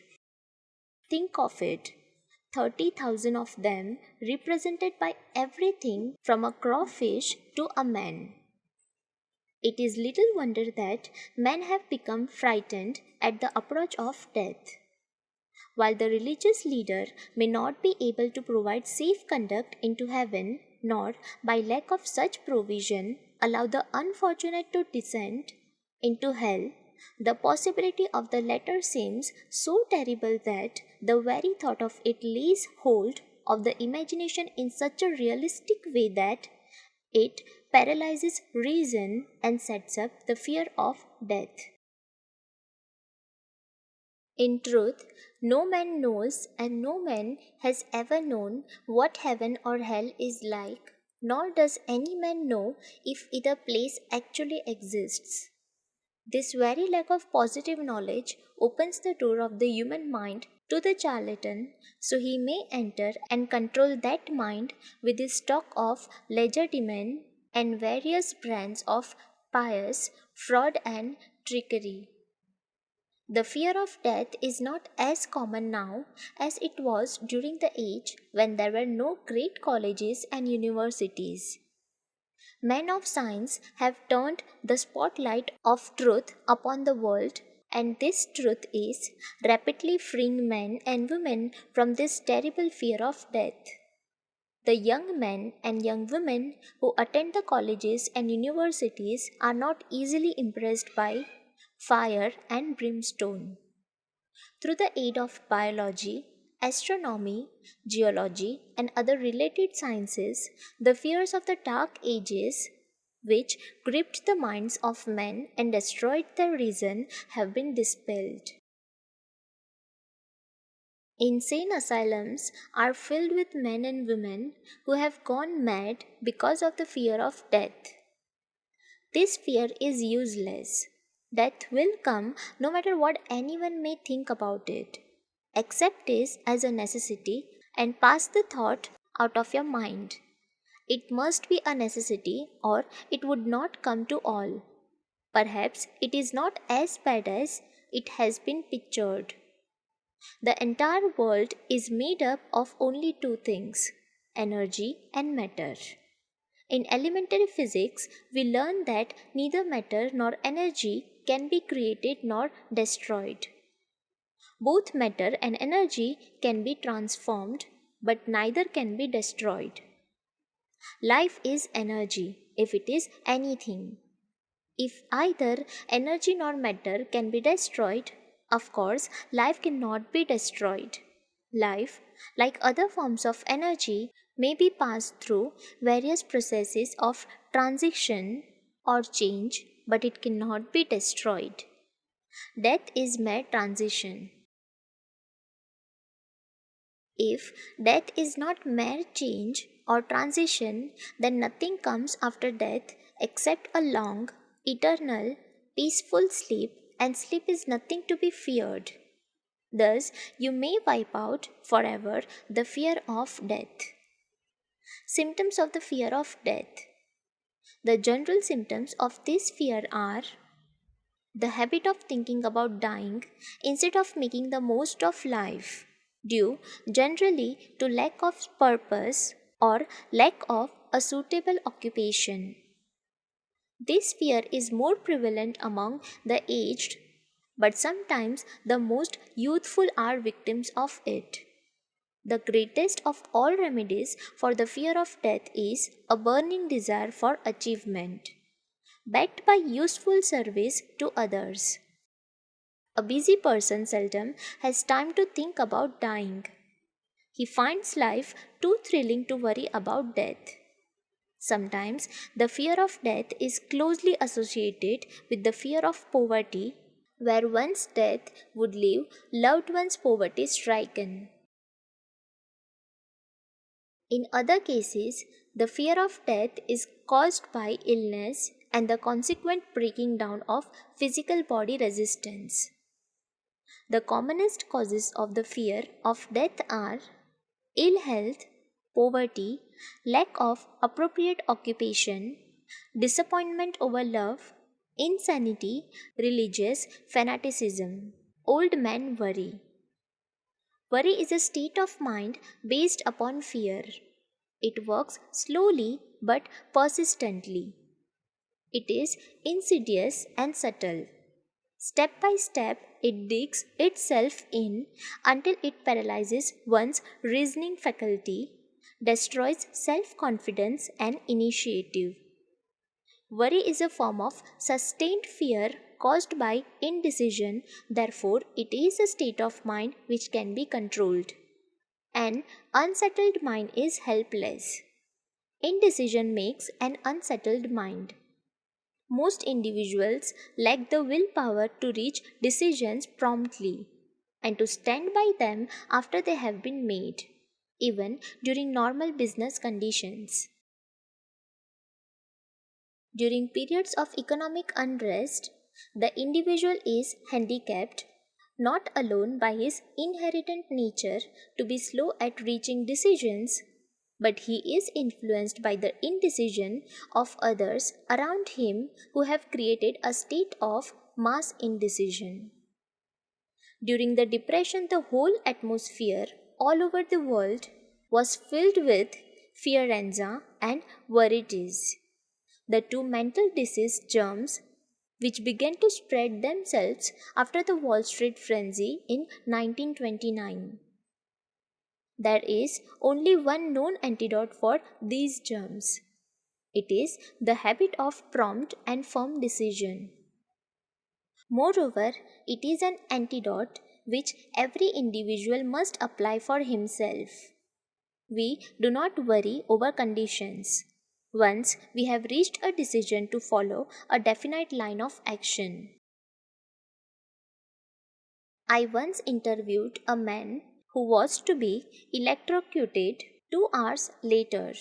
Think of it, 30,000 of them represented by everything from a crawfish to a man. It is little wonder that men have become frightened at the approach of death. While the religious leader may not be able to provide safe conduct into heaven, nor by lack of such provision allow the unfortunate to descend into hell, the possibility of the latter seems so terrible that the very thought of it lays hold of the imagination in such a realistic way that it paralyzes reason and sets up the fear of death. In truth, no man knows and no man has ever known what heaven or hell is like, nor does any man know if either place actually exists. This very lack of positive knowledge opens the door of the human mind to the charlatan, so he may enter and control that mind with his stock of legerdemain and various brands of pious fraud and trickery. The fear of death is not as common now as it was during the age when there were no great colleges and universities. Men of science have turned the spotlight of truth upon the world, and this truth is rapidly freeing men and women from this terrible fear of death. The young men and young women who attend the colleges and universities are not easily impressed by fire and brimstone. Through the aid of biology, astronomy, geology, and other related sciences, the fears of the Dark Ages, which gripped the minds of men and destroyed their reason, have been dispelled. Insane asylums are filled with men and women who have gone mad because of the fear of death. This fear is useless. Death will come no matter what anyone may think about it. Accept this as a necessity and pass the thought out of your mind. It must be a necessity or it would not come to all. Perhaps it is not as bad as it has been pictured. The entire world is made up of only two things, energy and matter. In elementary physics, we learn that neither matter nor energy can be created nor destroyed. Both matter and energy can be transformed, but neither can be destroyed. Life is energy, if it is anything. If either energy nor matter can be destroyed, of course, life cannot be destroyed. Life, like other forms of energy, may be passed through various processes of transition or change, but it cannot be destroyed. Death is mere transition. If death is not mere change or transition, then nothing comes after death except a long, eternal, peaceful sleep, and sleep is nothing to be feared. Thus, you may wipe out forever the fear of death. Symptoms of the fear of death. The general symptoms of this fear are the habit of thinking about dying instead of making the most of life, due generally to lack of purpose or lack of a suitable occupation. This fear is more prevalent among the aged, but sometimes the most youthful are victims of it. The greatest of all remedies for the fear of death is a burning desire for achievement, backed by useful service to others. A busy person seldom has time to think about dying. He finds life too thrilling to worry about death. Sometimes the fear of death is closely associated with the fear of poverty, where one's death would leave loved ones poverty stricken. In other cases, the fear of death is caused by illness and the consequent breaking down of physical body resistance. The commonest causes of the fear of death are ill health, poverty, lack of appropriate occupation, disappointment over love, insanity, religious fanaticism. Old man worry. Worry is a state of mind based upon fear. It works slowly but persistently. It is insidious and subtle. Step by step, it digs itself in until it paralyzes one's reasoning faculty, destroys self confidence and initiative. Worry is a form of sustained fear caused by indecision, therefore, it is a state of mind which can be controlled. An unsettled mind is helpless. Indecision makes an unsettled mind. Most individuals lack the willpower to reach decisions promptly and to stand by them after they have been made, even during normal business conditions. During periods of economic unrest, the individual is handicapped not alone by his inherent nature to be slow at reaching decisions, but he is influenced by the indecision of others around him who have created a state of mass indecision. During the Depression, the whole atmosphere all over the world was filled with fierenza and worrities, the two mental disease germs which began to spread themselves after the Wall Street frenzy in 1929. There is only one known antidote for these germs. It is the habit of prompt and firm decision. Moreover, it is an antidote which every individual must apply for himself. We do not worry over conditions. Once we have reached a decision to follow a definite line of action. I once interviewed a man who was to be electrocuted 2 hours later.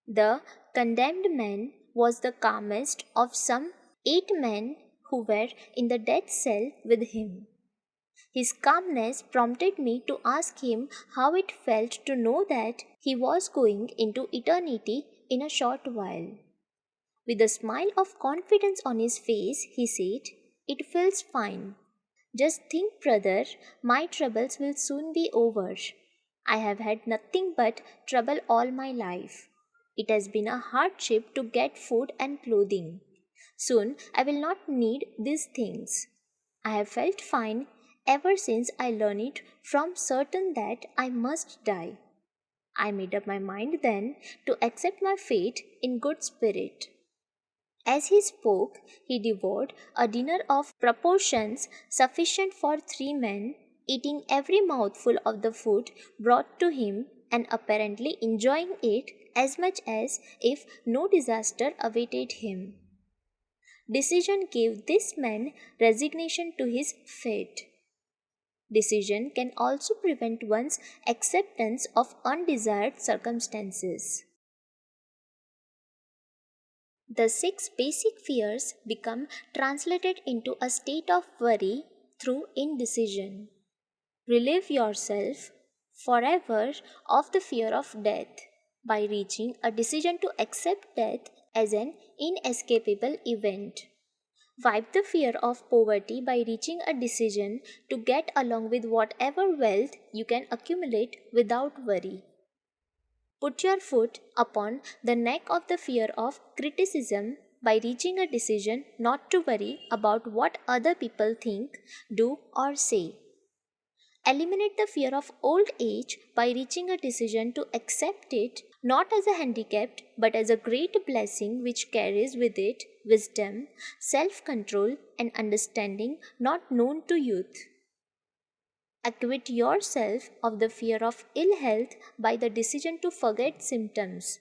The condemned man was the calmest of some 8 men who were in the death cell with him. His calmness prompted me to ask him how it felt to know that he was going into eternity in a short while. With a smile of confidence on his face, he said, "It feels fine. Just think, brother, my troubles will soon be over. I have had nothing but trouble all my life. It has been a hardship to get food and clothing. Soon I will not need these things. I have felt fine ever since I learned it from certain that I must die. I made up my mind then to accept my fate in good spirit." As he spoke, he devoured a dinner of proportions sufficient for 3 men, eating every mouthful of the food brought to him and apparently enjoying it as much as if no disaster awaited him. Decision gave this man resignation to his fate. Decision can also prevent one's acceptance of undesired circumstances. The 6 basic fears become translated into a state of worry through indecision. Relieve yourself forever of the fear of death by reaching a decision to accept death as an inescapable event. Wipe the fear of poverty by reaching a decision to get along with whatever wealth you can accumulate without worry. Put your foot upon the neck of the fear of criticism by reaching a decision not to worry about what other people think, do, or say. Eliminate the fear of old age by reaching a decision to accept it not as a handicap but as a great blessing which carries with it wisdom, self control, and understanding not known to youth. Acquit yourself of the fear of ill health by the decision to forget symptoms.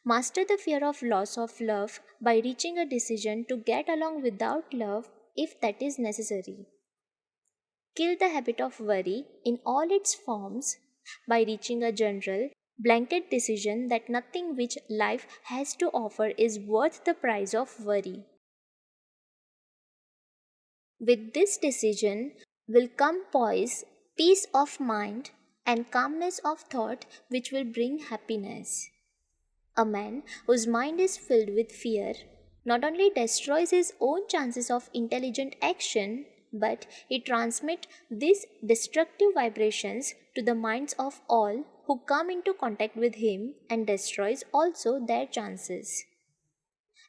Master the fear of loss of love by reaching a decision to get along without love if that is necessary. Kill the habit of worry in all its forms by reaching a general, blanket decision that nothing which life has to offer is worth the price of worry. With this decision will come poise, peace of mind, and calmness of thought which will bring happiness. A man whose mind is filled with fear not only destroys his own chances of intelligent action, but he transmits these destructive vibrations to the minds of all who come into contact with him and destroys also their chances.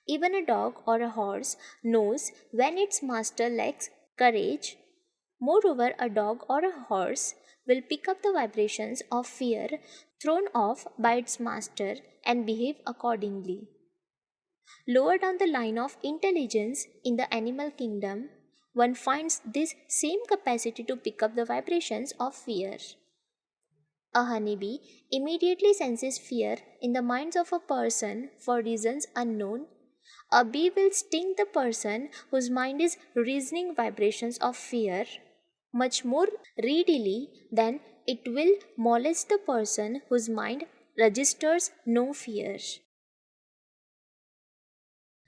Even a dog or a horse knows when its master lacks courage. Moreover, a dog or a horse will pick up the vibrations of fear thrown off by its master and behave accordingly. Lower down the line of intelligence in the animal kingdom, one finds this same capacity to pick up the vibrations of fear. A honeybee immediately senses fear in the minds of a person for reasons unknown. A bee will sting the person whose mind is reasoning vibrations of fear much more readily than it will molest the person whose mind registers no fear.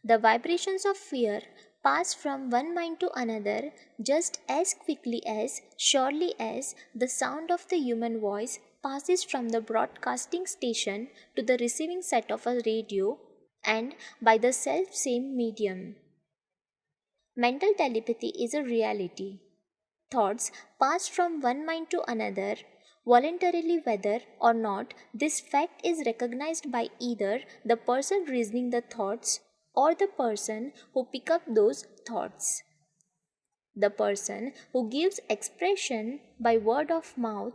The vibrations of fear pass from one mind to another just as quickly as surely as the sound of the human voice passes from the broadcasting station to the receiving set of a radio and by the self same medium. Mental telepathy is a reality. Thoughts pass from one mind to another voluntarily whether or not this fact is recognized by either the person reasoning the thoughts or the person who pick up those thoughts. The person who gives expression by word of mouth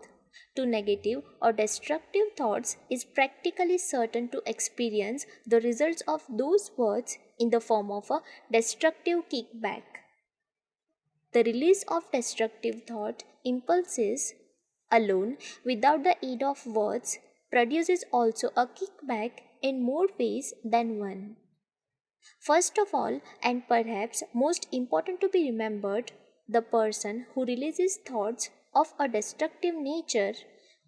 to negative or destructive thoughts is practically certain to experience the results of those words in the form of a destructive kickback. The release of destructive thought impulses alone without the aid of words produces also a kickback in more ways than one. First of all, and perhaps most important to be remembered, the person who releases thoughts of a destructive nature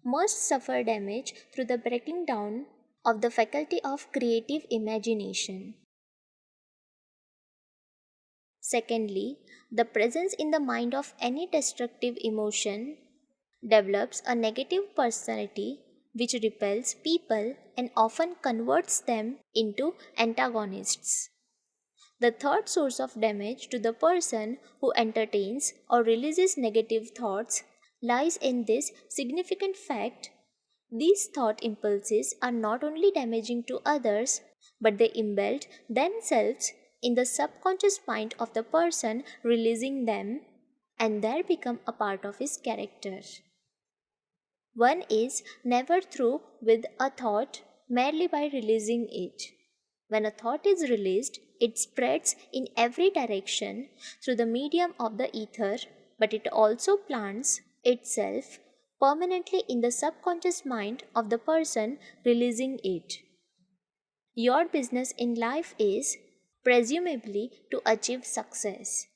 must suffer damage through the breaking down of the faculty of creative imagination. Secondly, the presence in the mind of any destructive emotion develops a negative personality which repels people and often converts them into antagonists. The third source of damage to the person who entertains or releases negative thoughts lies in this significant fact: these thought impulses are not only damaging to others, but they embed themselves in the subconscious mind of the person releasing them and there become a part of his character. One is never through with a thought merely by releasing it. When a thought is released, it spreads in every direction through the medium of the ether, but it also plants itself permanently in the subconscious mind of the person releasing it. Your business in life is, presumably, to achieve success.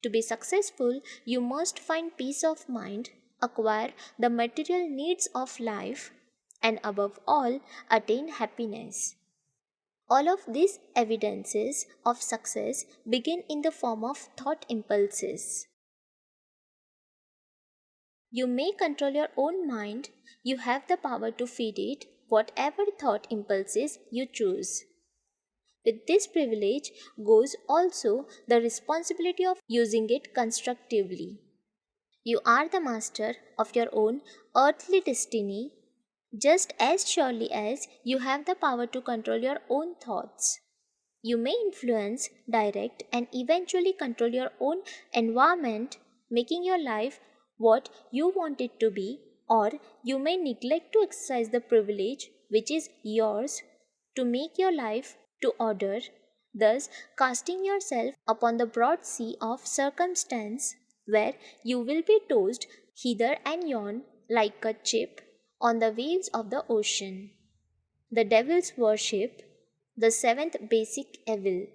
To be successful, you must find peace of mind, acquire the material needs of life, and above all, attain happiness. All of these evidences of success begin in the form of thought impulses. You may control your own mind, you have the power to feed it whatever thought impulses you choose. With this privilege goes also the responsibility of using it constructively. You are the master of your own earthly destiny just as surely as you have the power to control your own thoughts. You may influence, direct, and eventually control your own environment, making your life what you want it to be, or you may neglect to exercise the privilege which is yours to make your life to order, thus casting yourself upon the broad sea of circumstance where you will be tossed hither and yon like a chip on the waves of the ocean. The devil's worship, the seventh basic evil.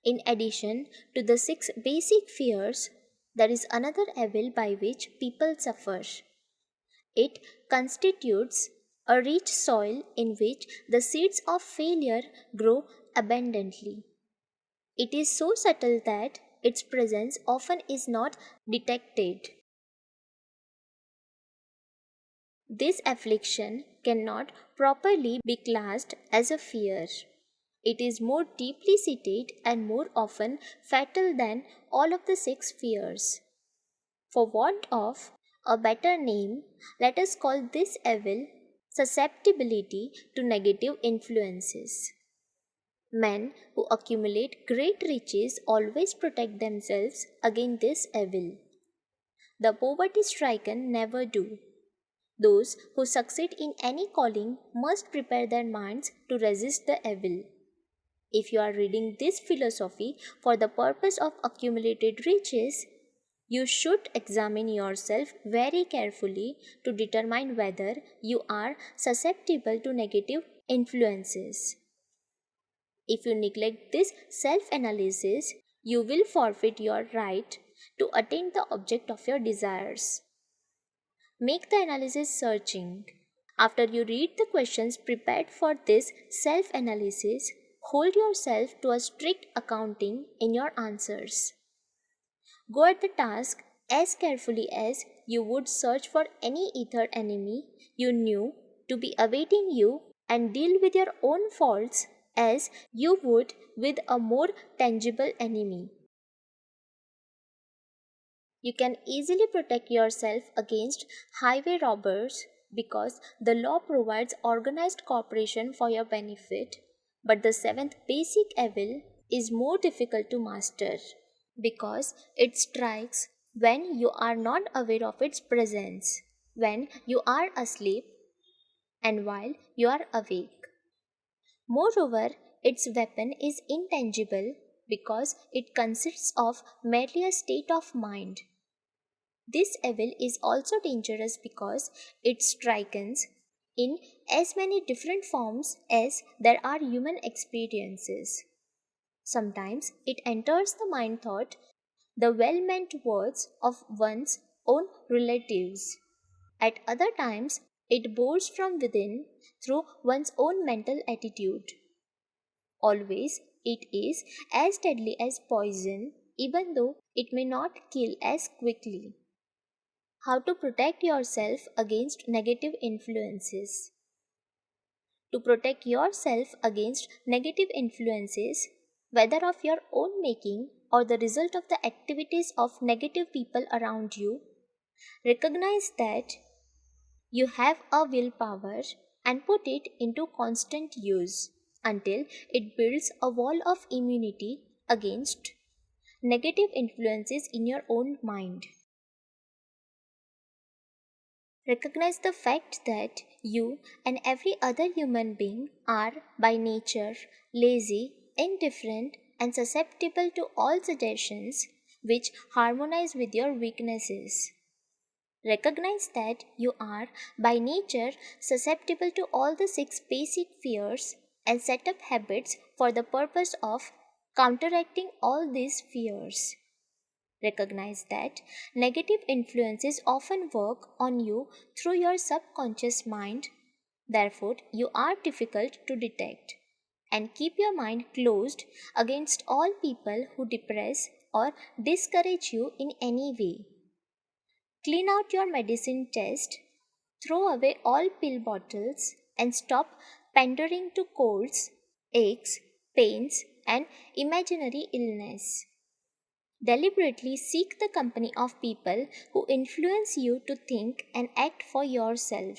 In addition to the six basic fears, there is another evil by which people suffer. It constitutes a rich soil in which the seeds of failure grow abundantly. It is so subtle that its presence often is not detected. This affliction cannot properly be classed as a fear. It is more deeply seated and more often fatal than all of the six fears. For want of a better name, let us call this evil susceptibility to negative influences. Men who accumulate great riches always protect themselves against this evil. The poverty stricken never do. Those who succeed in any calling must prepare their minds to resist the evil. If you are reading this philosophy for the purpose of accumulated riches, you should examine yourself very carefully to determine whether you are susceptible to negative influences. If you neglect this self-analysis, you will forfeit your right to attain the object of your desires. Make the analysis searching. After you read the questions prepared for this self-analysis, hold yourself to a strict accounting in your answers. Go at the task as carefully as you would search for any ether enemy you knew to be awaiting you, and deal with your own faults as you would with a more tangible enemy. You can easily protect yourself against highway robbers because the law provides organized cooperation for your benefit. But the seventh basic evil is more difficult to master because it strikes when you are not aware of its presence, when you are asleep, and while you are awake. Moreover, its weapon is intangible because it consists of merely a state of mind. This evil is also dangerous because it strikes in as many different forms as there are human experiences. Sometimes it enters the mind thought, the well meant words of one's own relatives. At other times, it bores from within through one's own mental attitude. Always, it is as deadly as poison, even though it may not kill as quickly. How to protect yourself against negative influences. To protect yourself against negative influences, whether of your own making or the result of the activities of negative people around you, recognize that you have a willpower and put it into constant use until it builds a wall of immunity against negative influences in your own mind. Recognize the fact that you and every other human being are by nature lazy, indifferent, and susceptible to all suggestions which harmonize with your weaknesses. Recognize that you are by nature susceptible to all the six basic fears and set up habits for the purpose of counteracting all these fears. Recognize that negative influences often work on you through your subconscious mind. Therefore, you are difficult to detect. And keep your mind closed against all people who depress or discourage you in any way. Clean out your medicine chest, throw away all pill bottles, and stop pandering to colds, aches, pains, and imaginary illness. Deliberately seek the company of people who influence you to think and act for yourself.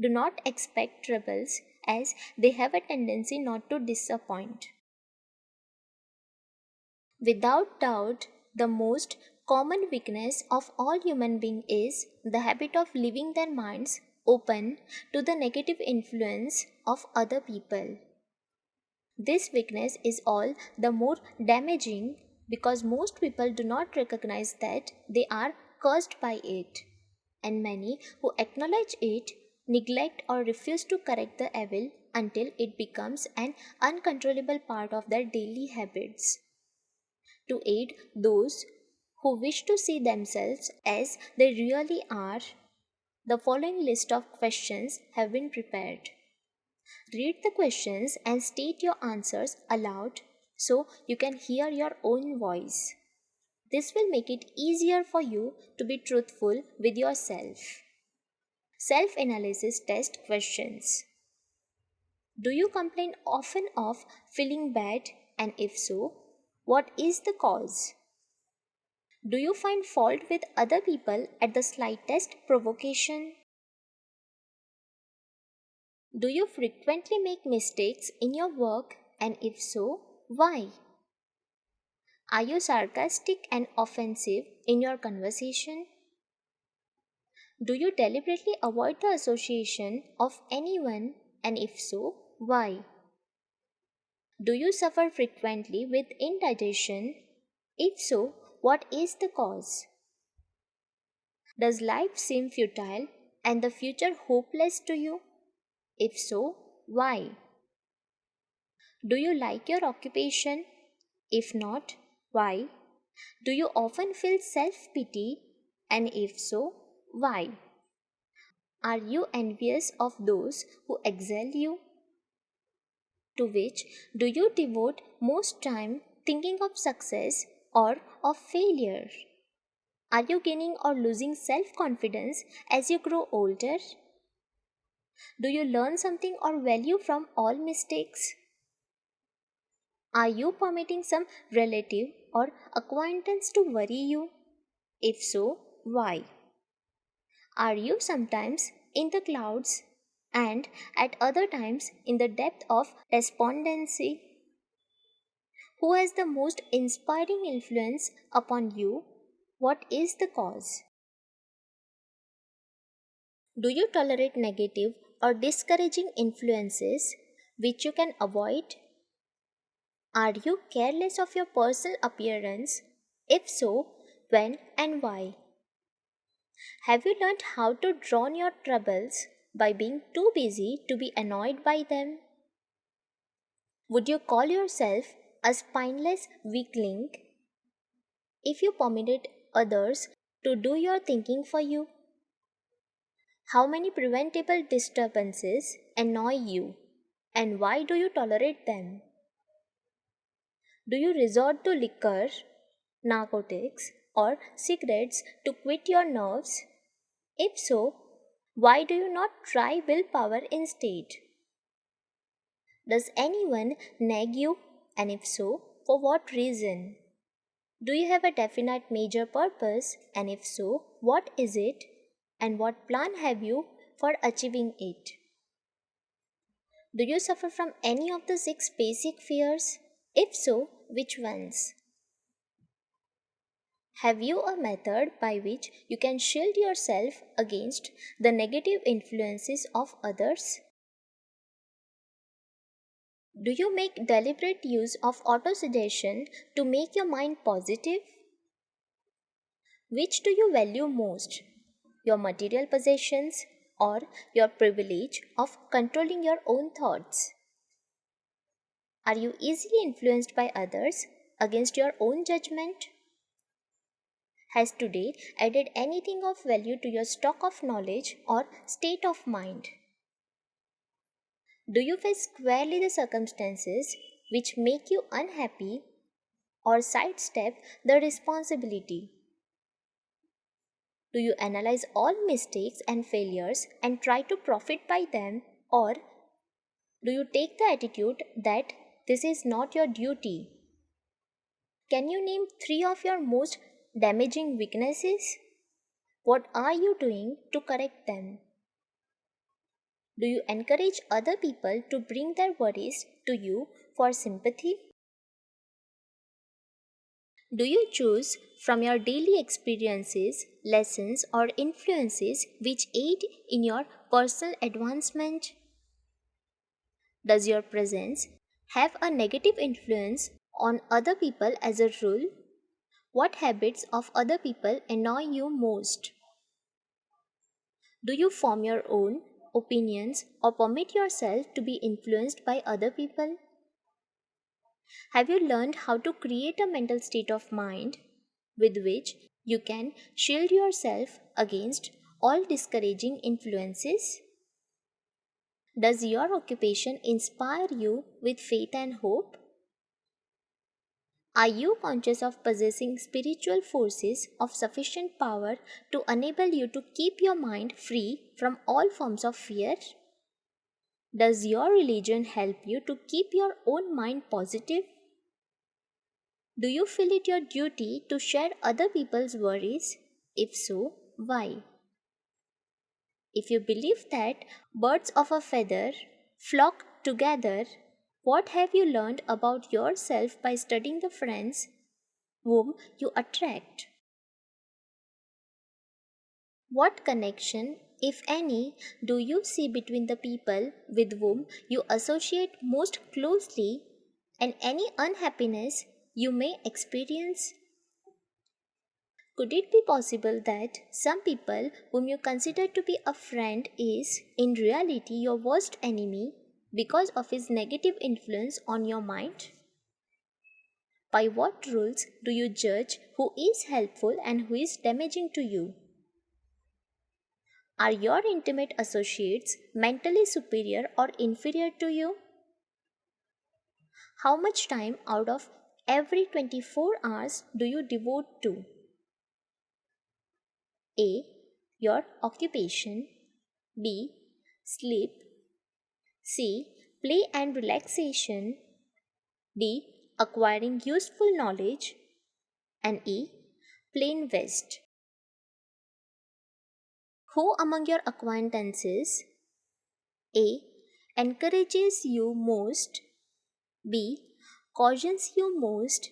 Do not expect troubles, as they have a tendency not to disappoint. Without doubt, the most common weakness of all human beings is the habit of leaving their minds open to the negative influence of other people. This weakness is all the more damaging because most people do not recognize that they are cursed by it, and many who acknowledge it neglect or refuse to correct the evil until it becomes an uncontrollable part of their daily habits. To aid those who wish to see themselves as they really are, the following list of questions have been prepared. Read the questions and state your answers aloud so you can hear your own voice. This will make it easier for you to be truthful with yourself. Self analysis test questions. Do you complain often of feeling bad, and if so, what is the cause? Do you find fault with other people at the slightest provocation? Do you frequently make mistakes in your work, and if so, why? Are you sarcastic and offensive in your conversation? Do you deliberately avoid the association of anyone, and if so, why? Do you suffer frequently with indigestion? If so, what is the cause? Does life seem futile and the future hopeless to you? If so, why? Do you like your occupation? If not, why? Do you often feel self pity? And if so, why? Are you envious of those who excel you? To which do you devote most time thinking of success or of failure? Are you gaining or losing self confidence as you grow older? Do you learn something or value from all mistakes? Are you permitting some relative or acquaintance to worry you? If so, why? Are you sometimes in the clouds and at other times in the depth of despondency? Who has the most inspiring influence upon you? What is the cause? Do you tolerate negative or discouraging influences which you can avoid? Are you careless of your personal appearance? If so, when and why? Have you learned how to drown your troubles by being too busy to be annoyed by them? Would you call yourself a spineless weakling if you permitted others to do your thinking for you? How many preventable disturbances annoy you, and why do you tolerate them? Do you resort to liquor, narcotics, or cigarettes to quit your nerves? If so, why do you not try willpower instead? Does anyone nag you, and if so, for what reason? Do you have a definite major purpose, and if so, what is it? And what plan have you for achieving it? Do you suffer from any of the six basic fears? If so, which ones? Have you a method by which you can shield yourself against the negative influences of others? Do you make deliberate use of autosuggestion to make your mind positive? Which do you value most? Your material possessions or your privilege of controlling your own thoughts? Are you easily influenced by others against your own judgment? Has today added anything of value to your stock of knowledge or state of mind? Do you face squarely the circumstances which make you unhappy or sidestep the responsibility? Do you analyze all mistakes and failures and try to profit by them, or do you take the attitude that this is not your duty? Can you name three of your most damaging weaknesses? What are you doing to correct them? Do you encourage other people to bring their worries to you for sympathy? Do you choose from your daily experiences, lessons, or influences which aid in your personal advancement? Does your presence have a negative influence on other people as a rule? What habits of other people annoy you most? Do you form your own opinions or permit yourself to be influenced by other people? Have you learned how to create a mental state of mind with which you can shield yourself against all discouraging influences? Does your occupation inspire you with faith and hope? Are you conscious of possessing spiritual forces of sufficient power to enable you to keep your mind free from all forms of fear? Does your religion help you to keep your own mind positive? Do you feel it your duty to share other people's worries? If so, why? If you believe that birds of a feather flock together, what have you learned about yourself by studying the friends whom you attract? What connection, if any, do you see between the people with whom you associate most closely and any unhappiness you may experience? Could it be possible that some people whom you consider to be a friend is, in reality, your worst enemy because of his negative influence on your mind? By what rules do you judge who is helpful and who is damaging to you? Are your intimate associates mentally superior or inferior to you? How much time out of every 24 hours do you devote to A. Your occupation, B. Sleep, C. Play and relaxation, D. Acquiring useful knowledge, and E. Plain waste? Who among your acquaintances A. encourages you most, B. cautions you most,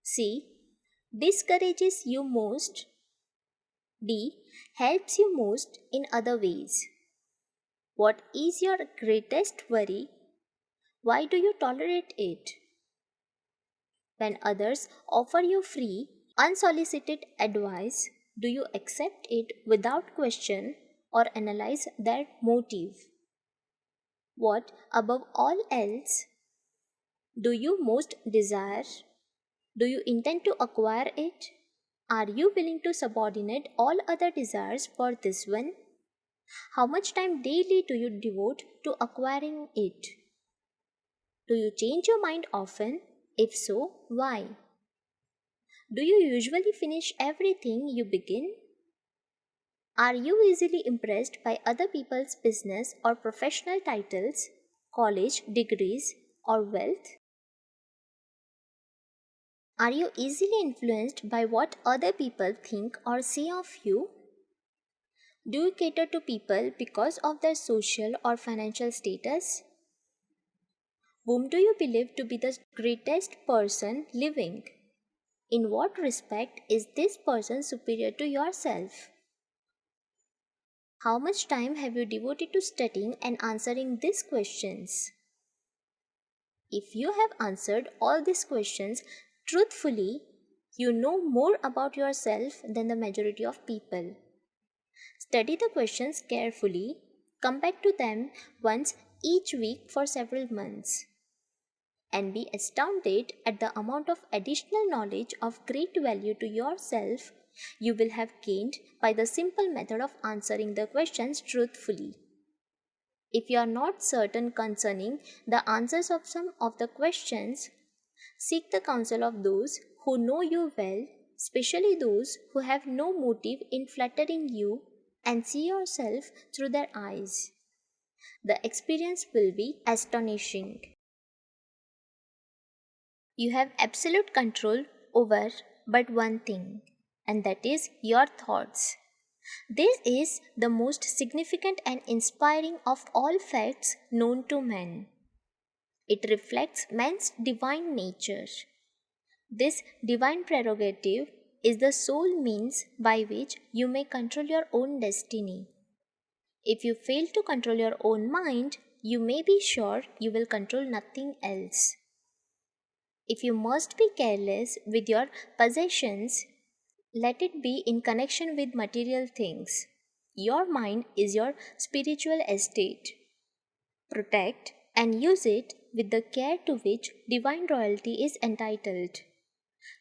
C. discourages you most, D. helps you most in other ways? What is your greatest worry? Why do you tolerate it? When others offer you free, unsolicited advice, do you accept it without question or analyze their motive? What, above all else, do you most desire? Do you intend to acquire it? Are you willing to subordinate all other desires for this one? How much time daily do you devote to acquiring it? Do you change your mind often? If so, why? Do you usually finish everything you begin? Are you easily impressed by other people's business or professional titles, college degrees, or wealth? Are you easily influenced by what other people think or say of you? Do you cater to people because of their social or financial status? Whom do you believe to be the greatest person living? In what respect is this person superior to yourself? How much time have you devoted to studying and answering these questions? If you have answered all these questions truthfully, you know more about yourself than the majority of people. Study the questions carefully, come back to them once each week for several months, and be astounded at the amount of additional knowledge of great value to yourself you will have gained by the simple method of answering the questions truthfully. If you are not certain concerning the answers of some of the questions, seek the counsel of those who know you well, especially those who have no motive in flattering you, and see yourself through their eyes. The experience will be astonishing. You have absolute control over but one thing, and that is your thoughts. This is the most significant and inspiring of all facts known to man. It reflects man's divine nature. This divine prerogative is the sole means by which you may control your own destiny. If you fail to control your own mind, you may be sure you will control nothing else. If you must be careless with your possessions, let it be in connection with material things. Your mind is your spiritual estate. Protect and use it with the care to which divine royalty is entitled.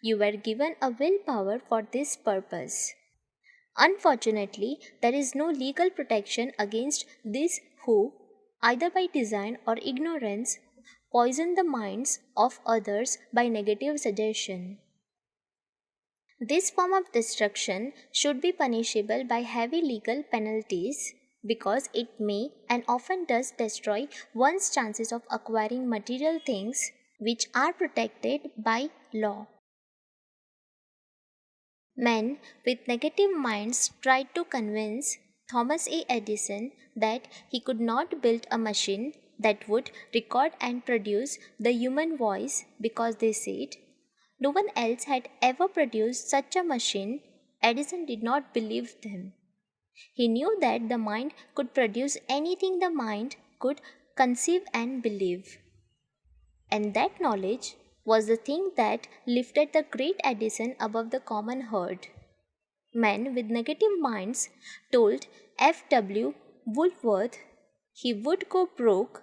You were given a willpower for this purpose. Unfortunately, there is no legal protection against this who, either by design or ignorance, poison the minds of others by negative suggestion. This form of destruction should be punishable by heavy legal penalties because it may and often does destroy one's chances of acquiring material things which are protected by law. Men with negative minds tried to convince Thomas A. Edison that he could not build a machine that would record and produce the human voice because they said no one else had ever produced such a machine. Edison did not believe them. He knew that the mind could produce anything the mind could conceive and believe. And that knowledge was the thing that lifted the great Edison above the common herd. Men with negative minds told F.W. Woolworth he would go broke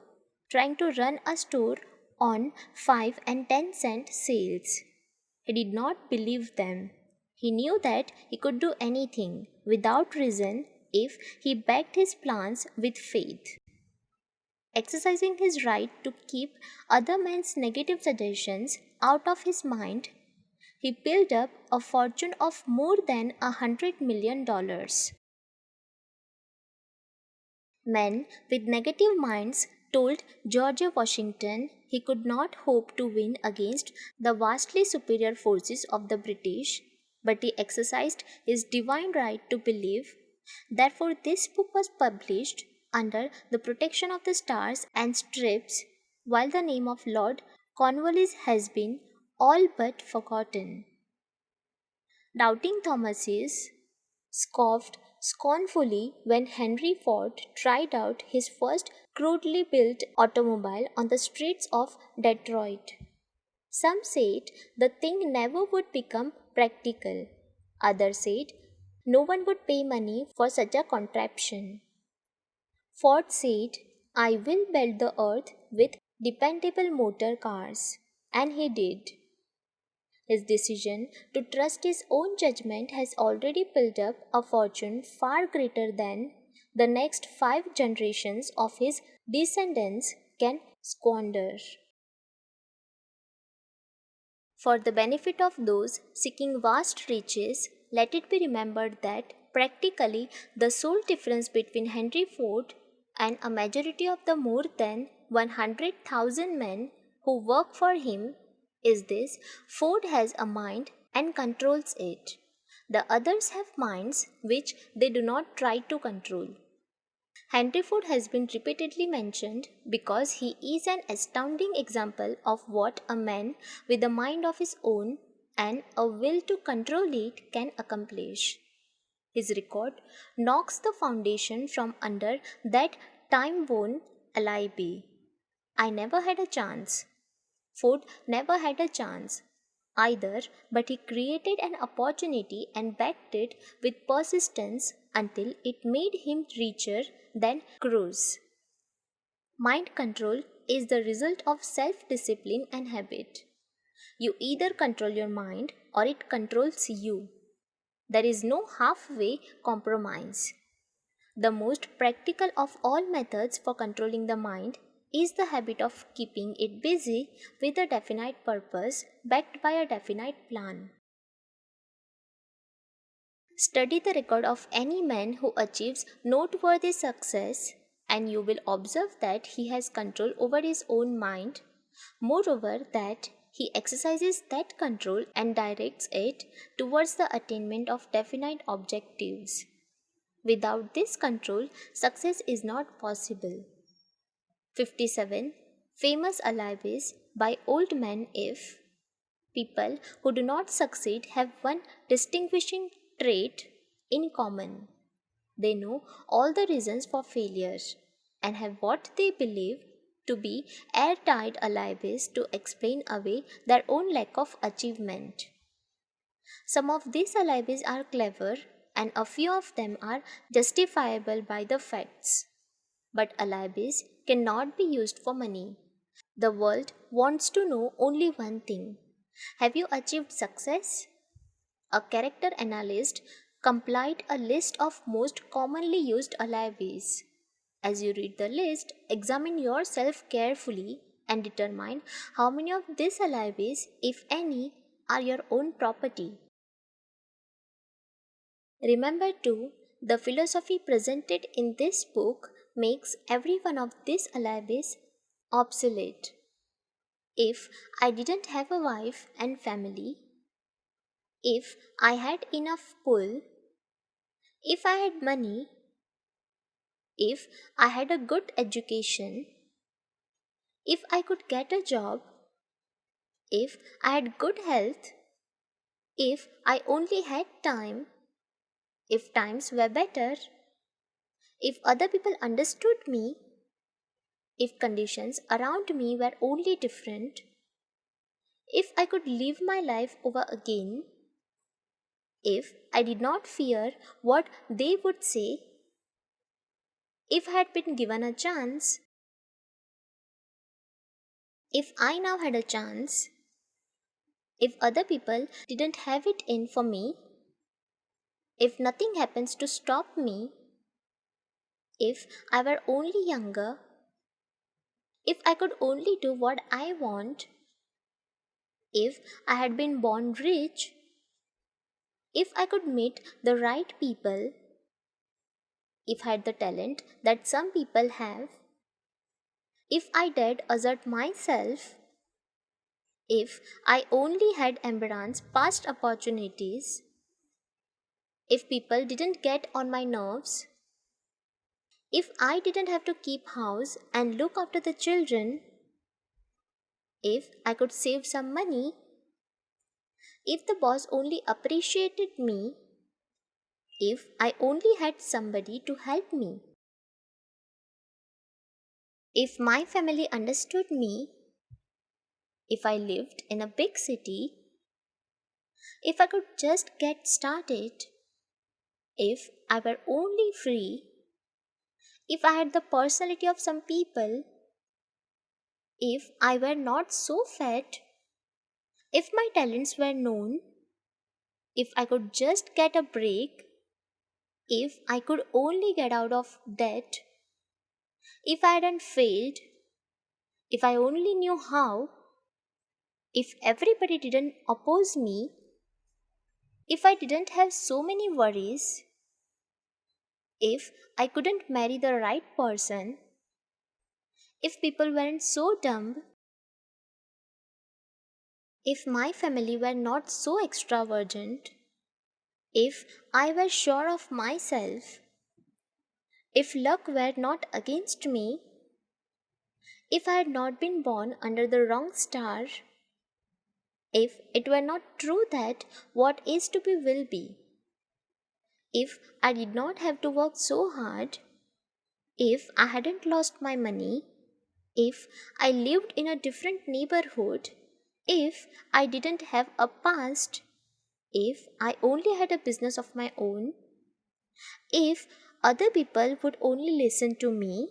trying to run a store on 5 and 10-cent sales. He did not believe them. He knew that he could do anything without reason if he backed his plans with faith. Exercising his right to keep other men's negative suggestions out of his mind, he built up a fortune of more than $100 million. Men with negative minds told George Washington he could not hope to win against the vastly superior forces of the British, but he exercised his divine right to believe. Therefore, this book was published under the protection of the stars and strips, while the name of Lord Cornwallis has been all but forgotten. Doubting Thomases scoffed scornfully when Henry Ford tried out his first crudely built automobile on the streets of Detroit. Some said the thing never would become practical. Others said no one would pay money for such a contraption. Ford said, I will belt the earth with dependable motor cars. And he did. His decision to trust his own judgment has already built up a fortune far greater than the next 5 generations of his descendants can squander. For the benefit of those seeking vast riches, let it be remembered that practically the sole difference between Henry Ford and a majority of the more than 100,000 men who work for him is this: Ford has a mind and controls it. The others have minds which they do not try to control. Henry Ford has been repeatedly mentioned because he is an astounding example of what a man with a mind of his own and a will to control it can accomplish. His record knocks the foundation from under that time-worn alibi. I never had a chance. Ford never had a chance either, but he created an opportunity and backed it with persistence until it made him richer than Cruz. Mind control is the result of self discipline and habit. You either control your mind or it controls you. There is no halfway compromise. The most practical of all methods for controlling the mind is the habit of keeping it busy with a definite purpose backed by a definite plan. Study the record of any man who achieves noteworthy success, and you will observe that he has control over his own mind. Moreover, that he exercises that control and directs it towards the attainment of definite objectives. Without this control, success is not possible. 57. Famous alibis by old men. If people who do not succeed have one distinguishing trait in common: they know all the reasons for failure and have what they believe to be airtight alibis to explain away their own lack of achievement. Some of these alibis are clever, and a few of them are justifiable by the facts. But alibis cannot be used for money. The world wants to know only one thing: have you achieved success? A character analyst compiled a list of most commonly used alibis. As you read the list, examine yourself carefully and determine how many of these alibis, if any, are your own property. Remember too, the philosophy presented in this book makes every one of these alibis obsolete. If I didn't have a wife and family, if I had enough pull, if I had money, if I had a good education, if I could get a job, if I had good health, if I only had time, if times were better, if other people understood me, if conditions around me were only different, if I could live my life over again, if I did not fear what they would say, if I had been given a chance, if I now had a chance, if other people didn't have it in for me, if nothing happens to stop me, if I were only younger, if I could only do what I want, if I had been born rich, if I could meet the right people, if I had the talent that some people have, if I dared assert myself, if I only had embarrassed past opportunities, if people didn't get on my nerves, if I didn't have to keep house and look after the children, if I could save some money, if the boss only appreciated me, if I only had somebody to help me, if my family understood me, if I lived in a big city, if I could just get started, if I were only free, if I had the personality of some people, if I were not so fat, if my talents were known, if I could just get a break, if I could only get out of debt, if I hadn't failed, if I only knew how, if everybody didn't oppose me, if I didn't have so many worries, if I couldn't marry the right person, if people weren't so dumb, if my family were not so extravagant, if I were sure of myself, if luck were not against me, if I had not been born under the wrong star, if it were not true that what is to be will be, if I did not have to work so hard, if I hadn't lost my money, if I lived in a different neighborhood, if I didn't have a past, if I only had a business of my own, if other people would only listen to me,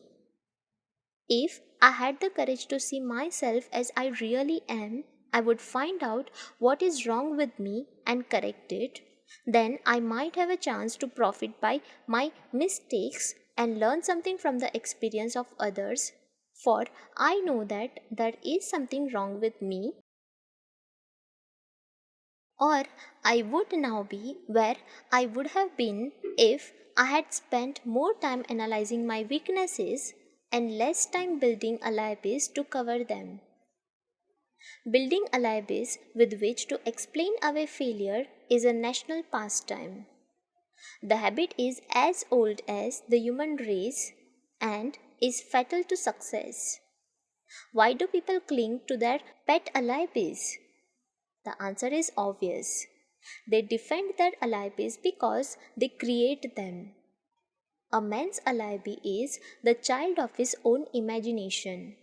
if I had the courage to see myself as I really am, I would find out what is wrong with me and correct it. Then I might have a chance to profit by my mistakes and learn something from the experience of others. For I know that there is something wrong with me, or I would now be where I would have been if I had spent more time analyzing my weaknesses and less time building alibis to cover them. Building alibis with which to explain away failure is a national pastime. The habit is as old as the human race and is fatal to success. Why do people cling to their pet alibis? The answer is obvious. They defend their alibis because they create them. A man's alibi is the child of his own imagination.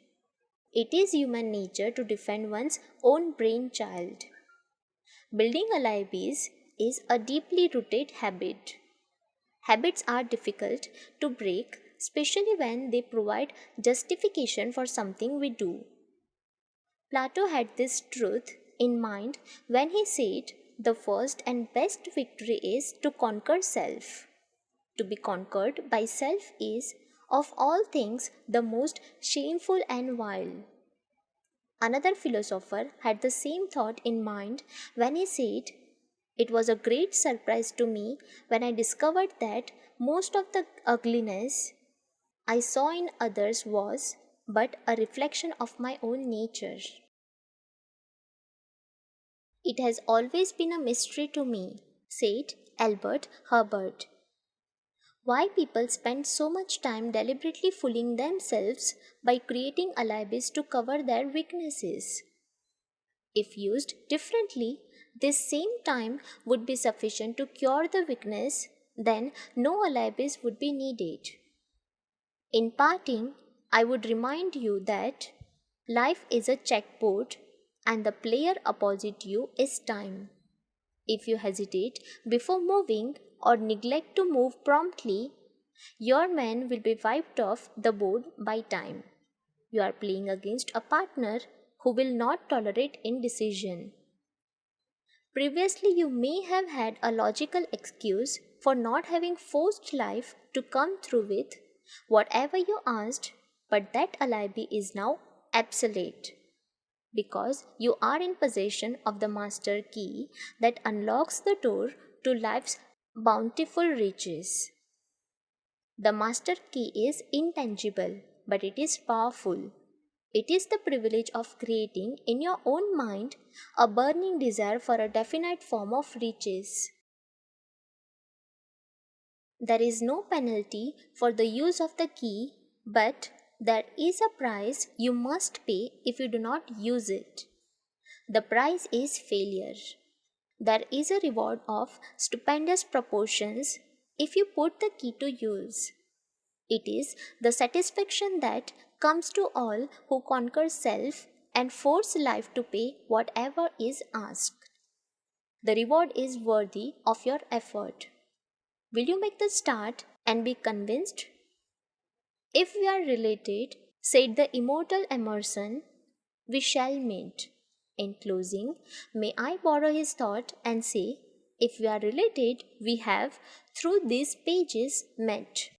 It is human nature to defend one's own brainchild. Building alibis is a deeply rooted habit. Habits are difficult to break, especially when they provide justification for something we do. Plato had this truth in mind when he said, "The first and best victory is to conquer self." To be conquered by self is, of all things, the most shameful and vile. Another philosopher had the same thought in mind when he said, "It was a great surprise to me when I discovered that most of the ugliness I saw in others was but a reflection of my own nature." "It has always been a mystery to me," said Albert Hubbard, "why people spend so much time deliberately fooling themselves by creating alibis to cover their weaknesses. If used differently, this same time would be sufficient to cure the weakness, then no alibis would be needed." In parting, I would remind you that life is a checkboard and the player opposite you is time. If you hesitate before moving or neglect to move promptly, your man will be wiped off the board by time. You are playing against a partner who will not tolerate indecision. Previously, you may have had a logical excuse for not having forced life to come through with whatever you asked, but that alibi is now obsolete because you are in possession of the master key that unlocks the door to life's bountiful riches. The master key is intangible, but it is powerful. It is the privilege of creating in your own mind a burning desire for a definite form of riches. There is no penalty for the use of the key, but there is a price you must pay if you do not use it. The price is failure. There is a reward of stupendous proportions if you put the key to use. It is the satisfaction that comes to all who conquer self and force life to pay whatever is asked. The reward is worthy of your effort. Will you make the start and be convinced? "If we are related," said the immortal Emerson, "we shall meet." In closing, may I borrow his thought and say, if we are related, we have, through these pages, met.